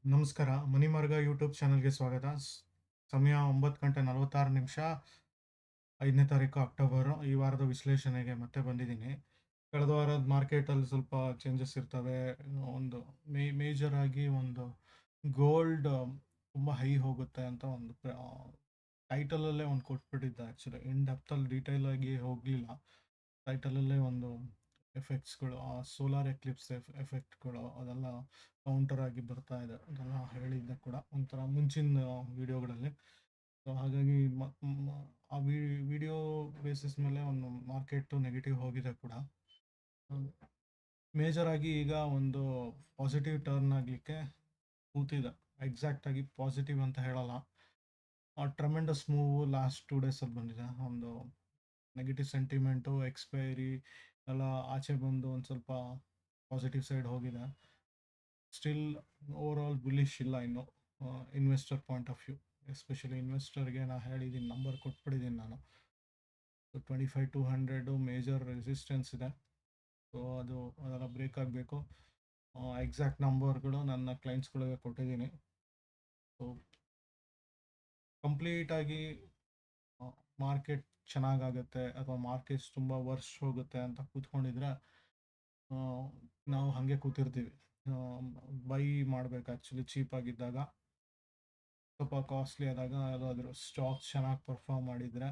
ನಮಸ್ಕಾರ. ಮಣಿಮಾರ್ಗ ಯೂಟ್ಯೂಬ್ ಚಾನಲ್‌ಗೆ ಸ್ವಾಗತ. ಸಮಯ 9:46 5ನೇ ತಾರೀಕು ಅಕ್ಟೋಬರ್. ಈ ವಾರದ ವಿಶ್ಲೇಷಣೆಗೆ ಮತ್ತೆ ಬಂದಿದ್ದೀನಿ. ಕಳೆದ ವಾರದ ಮಾರ್ಕೆಟಲ್ಲಿ ಸ್ವಲ್ಪ ಚೇಂಜಸ್ ಇರ್ತವೆ. ಒಂದು ಮೇಜರ್ ಆಗಿ ಒಂದು ಗೋಲ್ಡ್ ತುಂಬ ಹೈ ಹೋಗುತ್ತೆ ಅಂತ ಒಂದು ಟೈಟಲಲ್ಲೇ ಒಂದು ಕೊಟ್ಬಿಟ್ಟಿದ್ದೆ ಆ್ಯಕ್ಚುಲಿ. ಇನ್ ಡೆಪ್ತಲ್ಲಿ ಡೀಟೇಲ್ ಆಗಿ ಹೋಗಲಿಲ್ಲ. ಟೈಟಲಲ್ಲೇ ಒಂದು ಎಫೆಕ್ಟ್ಸ್‌ಗಳು, ಆ ಸೋಲಾರ್ ಎಕ್ಲಿಪ್ಸ್ ಎಫೆಕ್ಟ್‌ಗಳು ಅದೆಲ್ಲ ಕೌಂಟರ್ ಆಗಿ ಬರ್ತಾ ಇದೆ. ಅದೆಲ್ಲ ಹೇಳಿದ್ದೆ ಕೂಡ ಒಂಥರ ಮುಂಚಿನ ವೀಡಿಯೋಗಳಲ್ಲಿ. ಸೊ ಹಾಗಾಗಿ ಆ ವಿಡಿಯೋ ಬೇಸಿಸ್ ಮೇಲೆ ಒಂದು ಮಾರ್ಕೆಟು ನೆಗೆಟಿವ್ ಹೋಗಿದೆ ಕೂಡ. ಮೇಜರ್ ಆಗಿ ಈಗ ಒಂದು ಪಾಸಿಟಿವ್ ಟರ್ನ್ ಆಗಲಿಕ್ಕೆ ಕೂತಿದೆ. ಎಕ್ಸಾಕ್ಟ್ ಆಗಿ ಪಾಸಿಟಿವ್ ಅಂತ ಹೇಳಲ್ಲ. ಟ್ರಮೆಂಡಸ್ ಮೂವ್ ಲಾಸ್ಟ್ 2 ಡೇಸಲ್ಲಿ ಬಂದಿದೆ. ಒಂದು ನೆಗೆಟಿವ್ ಸೆಂಟಿಮೆಂಟು, ಎಕ್ಸ್ಪೈರಿ ಎಲ್ಲ ಆಚೆ ಬಂದು ಒಂದು ಸ್ವಲ್ಪ ಪಾಸಿಟಿವ್ ಸೈಡ್ ಹೋಗಿದೆ. ಸ್ಟಿಲ್ ಓವರ್ ಆಲ್ ಬುಲಿಶ್ ಇಲ್ಲ ಇನ್ನು investor point of view. Especially ಇನ್ವೆಸ್ಟರ್ಗೆ ನಾನು ಹೇಳಿದ್ದೀನಿ, ನಂಬರ್ ಕೊಟ್ಬಿಟ್ಟಿದ್ದೀನಿ ನಾನು. 25,200 ಮೇಜರ್ ರೆಸಿಸ್ಟೆನ್ಸ್ ಇದೆ. ಸೊ ಅದೆಲ್ಲ ಬ್ರೇಕ್ ಆಗಬೇಕು. ಎಕ್ಸಾಕ್ಟ್ ನಂಬರ್ಗಳು ನನ್ನ ಕ್ಲೈಂಟ್ಸ್ಗಳಿಗೆ ಕೊಟ್ಟಿದ್ದೀನಿ. ಸೊ ಕಂಪ್ಲೀಟಾಗಿ ಮಾರ್ಕೆಟ್ ಚೆನ್ನಾಗಾಗುತ್ತೆ ಅಥವಾ ಮಾರ್ಕೆಟ್ಸ್ ತುಂಬ ವರ್ಷ ಹೋಗುತ್ತೆ ಅಂತ ಕೂತ್ಕೊಂಡಿದ್ರೆ ನಾವು ಹಾಗೆ ಕೂತಿರ್ತೀವಿ. ಬೈ ಮಾಡಬೇಕು ಆ್ಯಕ್ಚುಲಿ ಚೀಪಾಗಿದ್ದಾಗ. ಸ್ವಲ್ಪ ಕಾಸ್ಟ್ಲಿ ಆದಾಗ ಯಾವುದಾದ್ರೂ ಸ್ಟಾಕ್ಸ್ ಚೆನ್ನಾಗಿ ಪರ್ಫಾರ್ಮ್ ಮಾಡಿದರೆ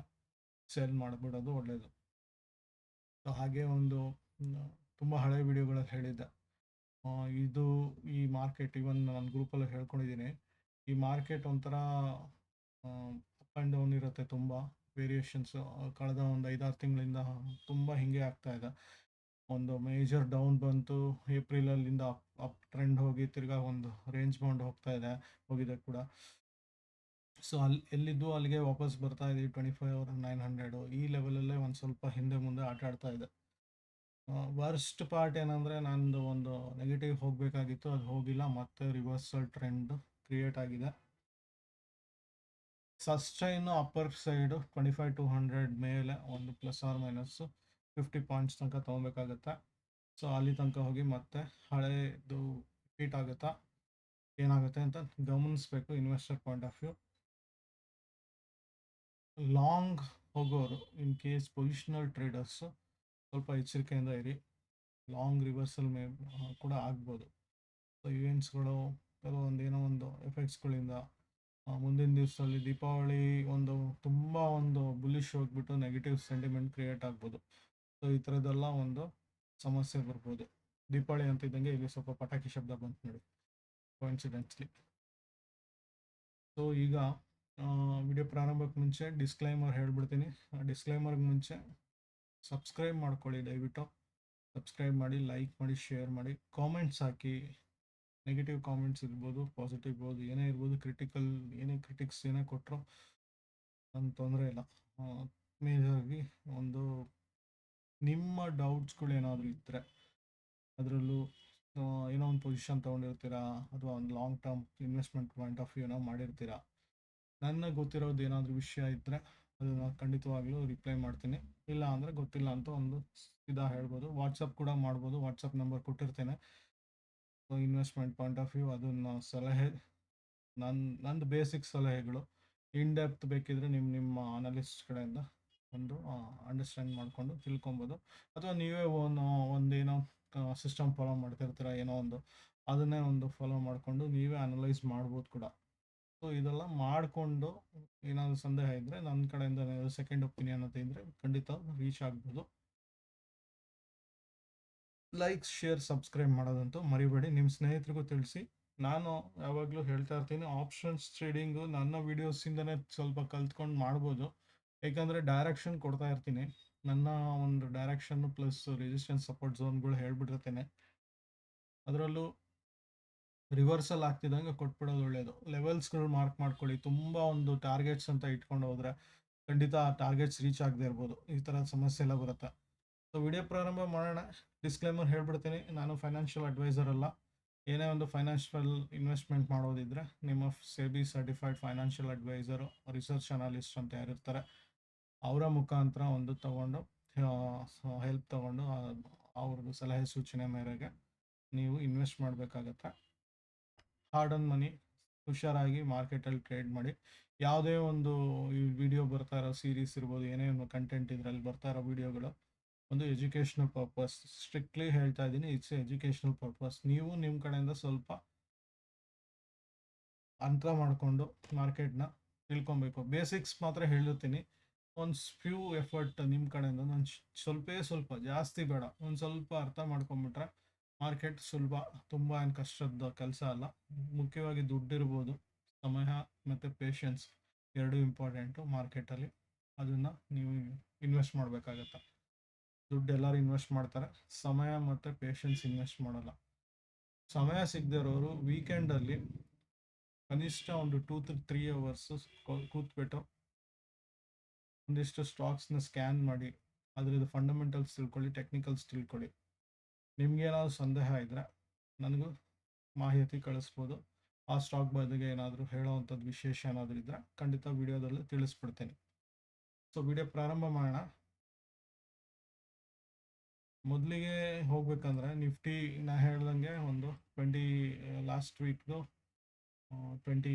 ಸೆಲ್ ಮಾಡಿಬಿಡೋದು ಒಳ್ಳೆಯದು. ಸೊ ಹಾಗೆ ಒಂದು ತುಂಬ ಹಳೆ ವಿಡಿಯೋಗಳಲ್ಲಿ ಹೇಳಿದ್ದೆ, ಇದು ಈ ಮಾರ್ಕೆಟ್ ಇವನ್ ನಾನು ಗ್ರೂಪಲ್ಲಿ ಹೇಳ್ಕೊಂಡಿದ್ದೀನಿ. ಈ ಮಾರ್ಕೆಟ್ ಒಂಥರ ಅಪ್ ಆ್ಯಂಡ್ ಡೌನ್ ಇರುತ್ತೆ, ತುಂಬ ವೇರಿಯೇಷನ್ಸ್. ಕಳೆದ ಒಂದು 5-6 ತಿಂಗಳಿಂದ ತುಂಬ ಹೀಗೆ ಆಗ್ತಾ ಇದೆ. ಒಂದು ಮೇಜರ್ ಡೌನ್ ಬಂತು ಏಪ್ರಿಲಲ್ಲಿಂದ ಅಪ್ ಟ್ರೆಂಡ್ ಹೋಗಿ ತಿರ್ಗಾ ಒಂದು ರೇಂಜ್ ಬೌಂಡ್ ಹೋಗಿದೆ ಕೂಡ. ಸೊ ಎಲ್ಲಿದ್ದು ಅಲ್ಲಿಗೆ ವಾಪಸ್ ಬರ್ತಾ ಇದೆ. 25,900 ಈ ಲೆವೆಲಲ್ಲೇ ಒಂದು ಸ್ವಲ್ಪ ಹಿಂದೆ ಮುಂದೆ ಆಟ ಆಡ್ತಾ ಇದೆ. ವರ್ಸ್ಟ್ ಪಾರ್ಟ್ ಏನಂದರೆ, ನಂದು ಒಂದು ನೆಗೆಟಿವ್ ಹೋಗಬೇಕಾಗಿತ್ತು, ಅದು ಹೋಗಿಲ್ಲ. ಮತ್ತೆ ರಿವರ್ಸಲ್ ಟ್ರೆಂಡ್ ಕ್ರಿಯೇಟ್ ಆಗಿದೆ. ಸಸ್ಟೈನ್ ಅಪ್ಪರ್ ಸೈಡು 25,200 ಮೇಲೆ ಒಂದು ±50 ಪಾಯಿಂಟ್ಸ್ ತನಕ ತೊಗೊಬೇಕಾಗತ್ತೆ. ಸೊ ಅಲ್ಲಿ ತನಕ ಹೋಗಿ ಮತ್ತೆ ಹಳೆದು ರಿಪೀಟ್ ಆಗುತ್ತಾ ಏನಾಗುತ್ತೆ ಅಂತ ಗಮನಿಸಬೇಕು investor point of view. Long ಹೋಗೋರು, ಇನ್ ಕೇಸ್ ಪೊಸಿಷನಲ್ ಟ್ರೇಡರ್ಸು, ಸ್ವಲ್ಪ ಎಚ್ಚರಿಕೆಯಿಂದ ಇರಿ. ಲಾಂಗ್ ರಿವರ್ಸಲ್ ಕೂಡ ಆಗ್ಬೋದು. ಸೊ ಇವೆಂಟ್ಸ್ಗಳು ಕೆಲವೊಂದು ಏನೋ ಒಂದು ಎಫೆಕ್ಟ್ಸ್ಗಳಿಂದ ಮುಂದಿನ ದಿವಸದಲ್ಲಿ ದೀಪಾವಳಿ ಒಂದು ತುಂಬ ಒಂದು ಬುಲಿಶ್ ಹೋಗ್ಬಿಟ್ಟು ನೆಗೆಟಿವ್ ಸೆಂಟಿಮೆಂಟ್ ಕ್ರಿಯೇಟ್ ಆಗ್ಬೋದು. ಸೊ ಈ ಥರದ್ದೆಲ್ಲ ಒಂದು ಸಮಸ್ಯೆ ಬರ್ಬೋದು. ದೀಪಾವಳಿ ಅಂತ ಇದ್ದಂಗೆ ಇಲ್ಲಿ ಸ್ವಲ್ಪ ಪಟಾಕಿ ಶಬ್ದ ಬಂತು ನೋಡಿ, ಕೋಇನ್ಸಿಡೆಂಟ್ಲಿ. ಸೊ ಈಗ ವಿಡಿಯೋ ಪ್ರಾರಂಭಕ್ಕೆ ಮುಂಚೆ ಡಿಸ್ಕ್ಲೈಮರ್ ಹೇಳ್ಬಿಡ್ತೀನಿ. ಡಿಸ್ಕ್ಲೈಮರ್ಗೆ ಮುಂಚೆ ಸಬ್ಸ್ಕ್ರೈಬ್ ಮಾಡ್ಕೊಳ್ಳಿ, ದಯವಿಟ್ಟು ಸಬ್ಸ್ಕ್ರೈಬ್ ಮಾಡಿ, ಲೈಕ್ ಮಾಡಿ, ಶೇರ್ ಮಾಡಿ, ಕಾಮೆಂಟ್ಸ್ ಹಾಕಿ. ನೆಗೆಟಿವ್ ಕಾಮೆಂಟ್ಸ್ ಇರ್ಬೋದು, ಪಾಸಿಟಿವ್ ಇರ್ಬೋದು, ಏನೇ ಇರ್ಬೋದು. ಕ್ರಿಟಿಕ್ಸ್ ಏನೇ ಕೊಟ್ಟರು ನನ್ನ ತೊಂದರೆ ಇಲ್ಲ. ಮೇಜರಾಗಿ ಒಂದು ನಿಮ್ಮ ಡೌಟ್ಸ್ಗಳು ಏನಾದರೂ ಇದ್ದರೆ, ಅದರಲ್ಲೂ ಏನೋ ಒಂದು ಪೊಸಿಷನ್ ತೊಗೊಂಡಿರ್ತೀರಾ ಅಥವಾ ಒಂದು long term investment point of view ಏನೋ ಮಾಡಿರ್ತೀರಾ, ನನಗೆ ಗೊತ್ತಿರೋದು ಏನಾದರೂ ವಿಷಯ ಇದ್ದರೆ ಅದನ್ನು ಖಂಡಿತವಾಗ್ಲೂ ರಿಪ್ಲೈ ಮಾಡ್ತೀನಿ. ಇಲ್ಲ ಅಂದರೆ ಗೊತ್ತಿಲ್ಲ ಅಂತ ಒಂದು ಹೇಳ್ಬೋದು. ವಾಟ್ಸಪ್ ಕೂಡ ಮಾಡ್ಬೋದು, ವಾಟ್ಸಪ್ ನಂಬರ್ ಕೊಟ್ಟಿರ್ತೇನೆ. So investment point of view ಅದನ್ನು ಸಲಹೆ, ನಂದು ಬೇಸಿಕ್ ಸಲಹೆಗಳು. ಇನ್ ಡೆಪ್ತ್ ಬೇಕಿದ್ರೆ ನಿಮ್ಮ ಅನಲಿಸ್ಟ್ ಕಡೆಯಿಂದ ಒಂದು ಅಂಡರ್ಸ್ಟ್ಯಾಂಡ್ ಮಾಡಿಕೊಂಡು ತಿಳ್ಕೊಬೋದು. ಅಥವಾ ನೀವೇ ಒಂದೇನೋ ಸಿಸ್ಟಮ್ ಫಾಲೋ ಮಾಡ್ತಿರ್ತೀರ, ಏನೋ ಒಂದು ಅದನ್ನೇ ಒಂದು ಫಾಲೋ ಮಾಡಿಕೊಂಡು ನೀವೇ ಅನಲೈಸ್ ಮಾಡ್ಬೋದು ಕೂಡ. ಸೊ ಇದೆಲ್ಲ ಮಾಡಿಕೊಂಡು ಏನಾದರೂ ಸಂದೇಹ ಇದ್ದರೆ ನನ್ನ ಕಡೆಯಿಂದ ಸೆಕೆಂಡ್ ಒಪಿನಿಯನ್ ಅಂತ ಇದ್ದರೆ ಖಂಡಿತ ರೀಚ್ ಆಗ್ಬೋದು. ಲೈಕ್, ಶೇರ್, ಸಬ್ಸ್ಕ್ರೈಬ್ ಮಾಡೋದಂತೂ ಮರಿಬೇಡಿ. ನಿಮ್ಮ ಸ್ನೇಹಿತರಿಗೂ ತಿಳಿಸಿ. ನಾನು ಯಾವಾಗಲೂ ಹೇಳ್ತಾ ಇರ್ತೀನಿ, ಆಪ್ಷನ್ಸ್ ಟ್ರೇಡಿಂಗು ನನ್ನ ವೀಡಿಯೋಸಿಂದನೇ ಸ್ವಲ್ಪ ಕಲ್ತ್ಕೊಂಡು ಮಾಡ್ಬೋದು. ಏಕೆಂದರೆ ಡೈರೆಕ್ಷನ್ ಕೊಡ್ತಾ ಇರ್ತೀನಿ. ನನ್ನ ಒಂದು ಡೈರೆಕ್ಷನ್ನು ಪ್ಲಸ್ ರೆಸಿಸ್ಟೆನ್ಸ್ ಸಪೋರ್ಟ್ ಝೋನ್ಗಳು ಹೇಳ್ಬಿಟ್ಟಿರ್ತೇನೆ. ಅದರಲ್ಲೂ ರಿವರ್ಸಲ್ ಆಗ್ತಿದ್ದಂಗೆ ಕೊಟ್ಬಿಡೋದು ಒಳ್ಳೆಯದು. ಲೆವೆಲ್ಸ್ಗಳು ಮಾರ್ಕ್ ಮಾಡ್ಕೊಳ್ಳಿ. ತುಂಬ ಒಂದು ಟಾರ್ಗೆಟ್ಸ್ ಅಂತ ಇಟ್ಕೊಂಡು ಹೋದರೆ ಖಂಡಿತ ಆ ಟಾರ್ಗೆಟ್ಸ್ ರೀಚ್ ಆಗದೆ ಇರ್ಬೋದು. ಈ ಥರ ಸಮಸ್ಯೆ ಎಲ್ಲ ಬರುತ್ತೆ. ಸೊ ವಿಡಿಯೋ ಪ್ರಾರಂಭ ಮಾಡೋಣ. ಡಿಸ್ಕ್ಲೈಮರ್ ಹೇಳ್ಬಿಡ್ತೀನಿ, ನಾನು ಫೈನಾನ್ಷಿಯಲ್ ಅಡ್ವೈಸರ್ ಅಲ್ಲ. ಏನೇ ಒಂದು ಫೈನಾನ್ಷಿಯಲ್ ಇನ್ವೆಸ್ಟ್ಮೆಂಟ್ ಮಾಡೋದಿದ್ದರೆ ನಿಮ್ಮ SEBI certified financial adviser, research analyst ಅಂತ ಯಾರಿರ್ತಾರೆ ಅವರ ಮುಖಾಂತರ ಒಂದು ತೊಗೊಂಡು ಹೆಲ್ಪ್ ತೊಗೊಂಡು ಅವ್ರದ್ದು ಸಲಹೆ ಸೂಚನೆ ಮೇರೆಗೆ ನೀವು ಇನ್ವೆಸ್ಟ್ ಮಾಡಬೇಕಾಗತ್ತೆ. ಹಾರ್ಡ್ ಅರ್ನ್ ಮನಿ ಹುಷಾರಾಗಿ ಮಾರ್ಕೆಟಲ್ಲಿ ಟ್ರೇಡ್ ಮಾಡಿ. ಯಾವುದೇ ಒಂದು ಈ ವಿಡಿಯೋ ಬರ್ತಾ ಇರೋ ಸೀರೀಸ್ ಇರ್ಬೋದು, ಏನೇ ಒಂದು ಕಂಟೆಂಟ್ ಇದರಲ್ಲಿ ಬರ್ತಾ ಇರೋ ವಿಡಿಯೋಗಳು ಒಂದು ಎಜುಕೇಷನಲ್ ಪರ್ಪಸ್, ಸ್ಟ್ರಿಕ್ಟ್ಲಿ ಹೇಳ್ತಾ ಇದ್ದೀನಿ, ಇಟ್ಸ್ ಎಜುಕೇಷನಲ್ ಪರ್ಪಸ್. ನೀವು ನಿಮ್ಮ ಕಡೆಯಿಂದ ಸ್ವಲ್ಪ ಅಂತರ ಮಾಡಿಕೊಂಡು ಮಾರ್ಕೆಟ್ನ ತಿಳ್ಕೊಬೇಕು. ಬೇಸಿಕ್ಸ್ ಮಾತ್ರ ಹೇಳಿರ್ತೀನಿ, ಒಂದು ಫ್ಯೂ ಎಫರ್ಟ್ ನಿಮ್ಮ ಕಡೆಯಿಂದ ಒಂದು ಸ್ವಲ್ಪ ಜಾಸ್ತಿ ಬೇಡ, ಒಂದು ಸ್ವಲ್ಪ ಅರ್ಥ ಮಾಡ್ಕೊಂಬಿಟ್ರೆ ಮಾರ್ಕೆಟ್ ಸುಲಭ. ತುಂಬ ಏನು ಕಷ್ಟದ ಕೆಲಸ ಅಲ್ಲ. ಮುಖ್ಯವಾಗಿ ದುಡ್ಡಿರ್ಬೋದು, ಸಮಯ ಮತ್ತು ಪೇಷನ್ಸ್ ಎರಡೂ ಇಂಪಾರ್ಟೆಂಟು ಮಾರ್ಕೆಟಲ್ಲಿ. ಅದನ್ನು ನೀವು ಇನ್ವೆಸ್ಟ್ ಮಾಡಬೇಕಾಗತ್ತೆ. ದುಡ್ಡು ಎಲ್ಲರೂ ಇನ್ವೆಸ್ಟ್ ಮಾಡ್ತಾರೆ, ಸಮಯ ಮತ್ತು ಪೇಷನ್ಸ್ ಇನ್ವೆಸ್ಟ್ ಮಾಡಲ್ಲ. ಸಮಯ ಸಿಗದೆ ಇರೋರು ವೀಕೆಂಡಲ್ಲಿ ಕನಿಷ್ಠ ಒಂದು 2 to 3 hours ಕೂತ್ಬಿಟ್ಟು ಒಂದಿಷ್ಟು ಸ್ಟಾಕ್ಸ್ನ ಸ್ಕ್ಯಾನ್ ಮಾಡಿ ಅದರದ್ದು ಫಂಡಮೆಂಟಲ್ಸ್ ತಿಳ್ಕೊಳ್ಳಿ, ಟೆಕ್ನಿಕಲ್ಸ್ ತಿಳ್ಕೊಳ್ಳಿ. ನಿಮ್ಗೇನಾದ್ರು ಸಂದೇಹ ಇದ್ದರೆ ನನಗೂ ಮಾಹಿತಿ ಕಳಿಸ್ಬೋದು. ಆ ಸ್ಟಾಕ್ ಬಗ್ಗೆ ಏನಾದರೂ ಹೇಳೋವಂಥದ್ದು ವಿಶೇಷ ಏನಾದರೂ ಇದ್ದರೆ ಖಂಡಿತ ವಿಡಿಯೋದಲ್ಲಿ ತಿಳಿಸ್ಬಿಡ್ತೀನಿ. ಸೊ ವಿಡಿಯೋ ಪ್ರಾರಂಭ ಮಾಡೋಣ. ಮೊದಲಿಗೆ ಹೋಗ್ಬೇಕಂದ್ರೆ ನಿಫ್ಟಿ ನಾ ಹೇಳ್ದಂಗೆ ಒಂದು 20 ಲಾಸ್ಟ್ ವೀಕ್ದು 20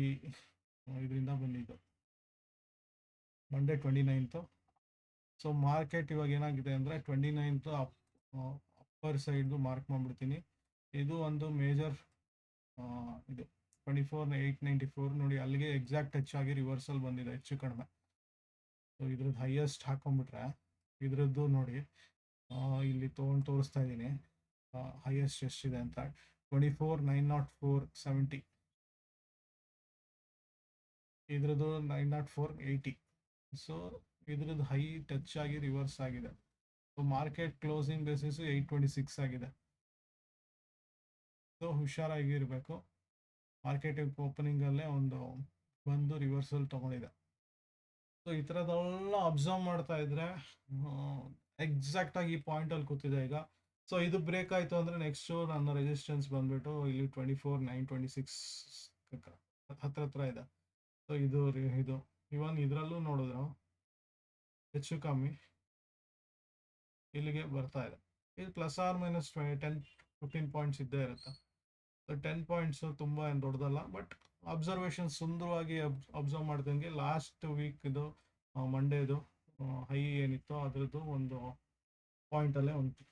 ಇದರಿಂದ ಬಂದಿದ್ದು ಮಂಡೇ 29th. ಸೊ ಮಾರ್ಕೆಟ್ ಇವಾಗ ಏನಾಗಿದೆ ಅಂದರೆ 29th ಅಪ್ಪರ್ ಸೈಡ್ದು ಮಾರ್ಕ್ ಮಾಡಿಬಿಡ್ತೀನಿ. ಇದು ಒಂದು ಮೇಜರ್ ಇದು 24,894 ನೋಡಿ, ಅಲ್ಲಿಗೆ ಎಕ್ಸಾಕ್ಟ್ ಟಚ್ ಆಗಿ ರಿವರ್ಸಲ್ ಬಂದಿದೆ ಹೆಚ್ಚು ಕಡಿಮೆ. ಸೊ ಇದ್ರದ್ದು ಹೈಯೆಸ್ಟ್ ಹಾಕೊಂಡ್ಬಿಟ್ರೆ ಇದ್ರದ್ದು ನೋಡಿ, ಇಲ್ಲಿ ತೋರಿಸ್ತಾ ಇದ್ದೀನಿ ಹೈಯೆಸ್ಟ್ ಎಷ್ಟಿದೆ ಅಂತ. 24,904.70, ಇದ್ರದ್ದು 904.80. ಸೊ ಇದ್ರದ್ದು ಹೈ ಟಚ್ ಆಗಿ ರಿವರ್ಸ್ ಆಗಿದೆ. ಸೊ ಮಾರ್ಕೆಟ್ ಕ್ಲೋಸಿಂಗ್ ಬೇಸಿಸ್ 826 ಆಗಿದೆ. ಸೊ ಹುಷಾರಾಗಿರಬೇಕು. ಮಾರ್ಕೆಟ್ ಓಪನಿಂಗಲ್ಲೇ ಒಂದು ಬಂದು ರಿವರ್ಸಲ್ ತೊಗೊಂಡಿದೆ. ಸೊ ಈ ಥರದೆಲ್ಲ ಅಬ್ಸರ್ವ್ ಮಾಡ್ತಾ ಇದ್ರೆ ಎಕ್ಸಾಕ್ಟಾಗಿ ಈ ಪಾಯಿಂಟಲ್ಲಿ ಕೂತಿದೆ ಈಗ. ಸೊ ಇದು ಬ್ರೇಕ್ ಆಯಿತು ಅಂದರೆ ನೆಕ್ಸ್ಟು ನನ್ನ ರೆಸಿಸ್ಟೆನ್ಸ್ ಬಂದುಬಿಟ್ಟು ಇಲ್ಲಿ 24,926 ಹತ್ರ ಇದೆ. ಸೊ ಇದು ಇವನ್ ಇದರಲ್ಲೂ ನೋಡಿದ್ರು ಹೆಚ್ಚು ಕಮ್ಮಿ ಇಲ್ಲಿಗೆ ಬರ್ತಾ ಇದೆ. ಇದು ±10-15 ಪಾಯಿಂಟ್ಸ್ ಇದ್ದೇ ಇರುತ್ತೆ. ಸೊ 10 ಪಾಯಿಂಟ್ಸು ತುಂಬ ಏನು ದೊಡ್ಡದಲ್ಲ, ಬಟ್ ಅಬ್ಸರ್ವೇಷನ್ ಸುಂದರವಾಗಿ ಅಬ್ಸರ್ವ್ ಮಾಡ್ದಂಗೆ ಲಾಸ್ಟ್ ವೀಕ್ ಇದು ಮಂಡೇದು ಹೈ ಏನಿತ್ತು ಅದರದ್ದು ಒಂದು ಪಾಯಿಂಟಲ್ಲೇ ಒಂದು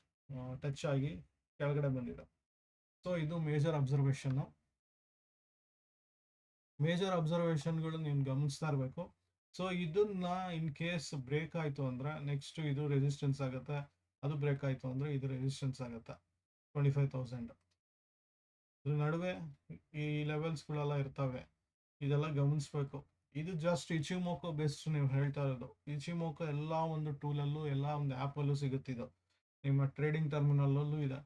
ಟಚ್ ಆಗಿ ಕೆಳಗಡೆ ಬಂದಿದೆ. ಸೊ ಇದು ಮೇಜರ್ ಅಬ್ಸರ್ವೇಷನ್ಗಳು ನೀವು ಗಮನಿಸ್ತಾ ಇರಬೇಕು. ಸೊ ಇದನ್ನ ಇನ್ ಕೇಸ್ ಬ್ರೇಕ್ ಆಯಿತು ಅಂದರೆ ನೆಕ್ಸ್ಟ್ ಇದು ರೆಸಿಸ್ಟೆನ್ಸ್ ಆಗುತ್ತೆ, ಅದು ಬ್ರೇಕ್ ಆಯಿತು ಅಂದರೆ ಇದು ರೆಸಿಸ್ಟೆನ್ಸ್ ಆಗುತ್ತೆ 25,000. ಇದ್ರ ನಡುವೆ ಈ ಲೆವೆಲ್ಸ್ಗಳೆಲ್ಲ ಇರ್ತವೆ, ಇದೆಲ್ಲ ಗಮನಿಸ್ಬೇಕು. ಇದು ಜಸ್ಟ್ ಇಚಿಮೋಕೋ ಬೆಸ್ಟ್ ನೀವು ಹೇಳ್ತಾ ಇರೋದು. ಇಚಿಮೋಕೋ ಎಲ್ಲ ಒಂದು ಟೂಲಲ್ಲೂ ಎಲ್ಲ ಒಂದು ಆ್ಯಪಲ್ಲೂ ಸಿಗುತ್ತಿದ್ದು, ನಿಮ್ಮ ಟ್ರೇಡಿಂಗ್ ಟರ್ಮಿನಲ್ಲೂ ಇದೆ.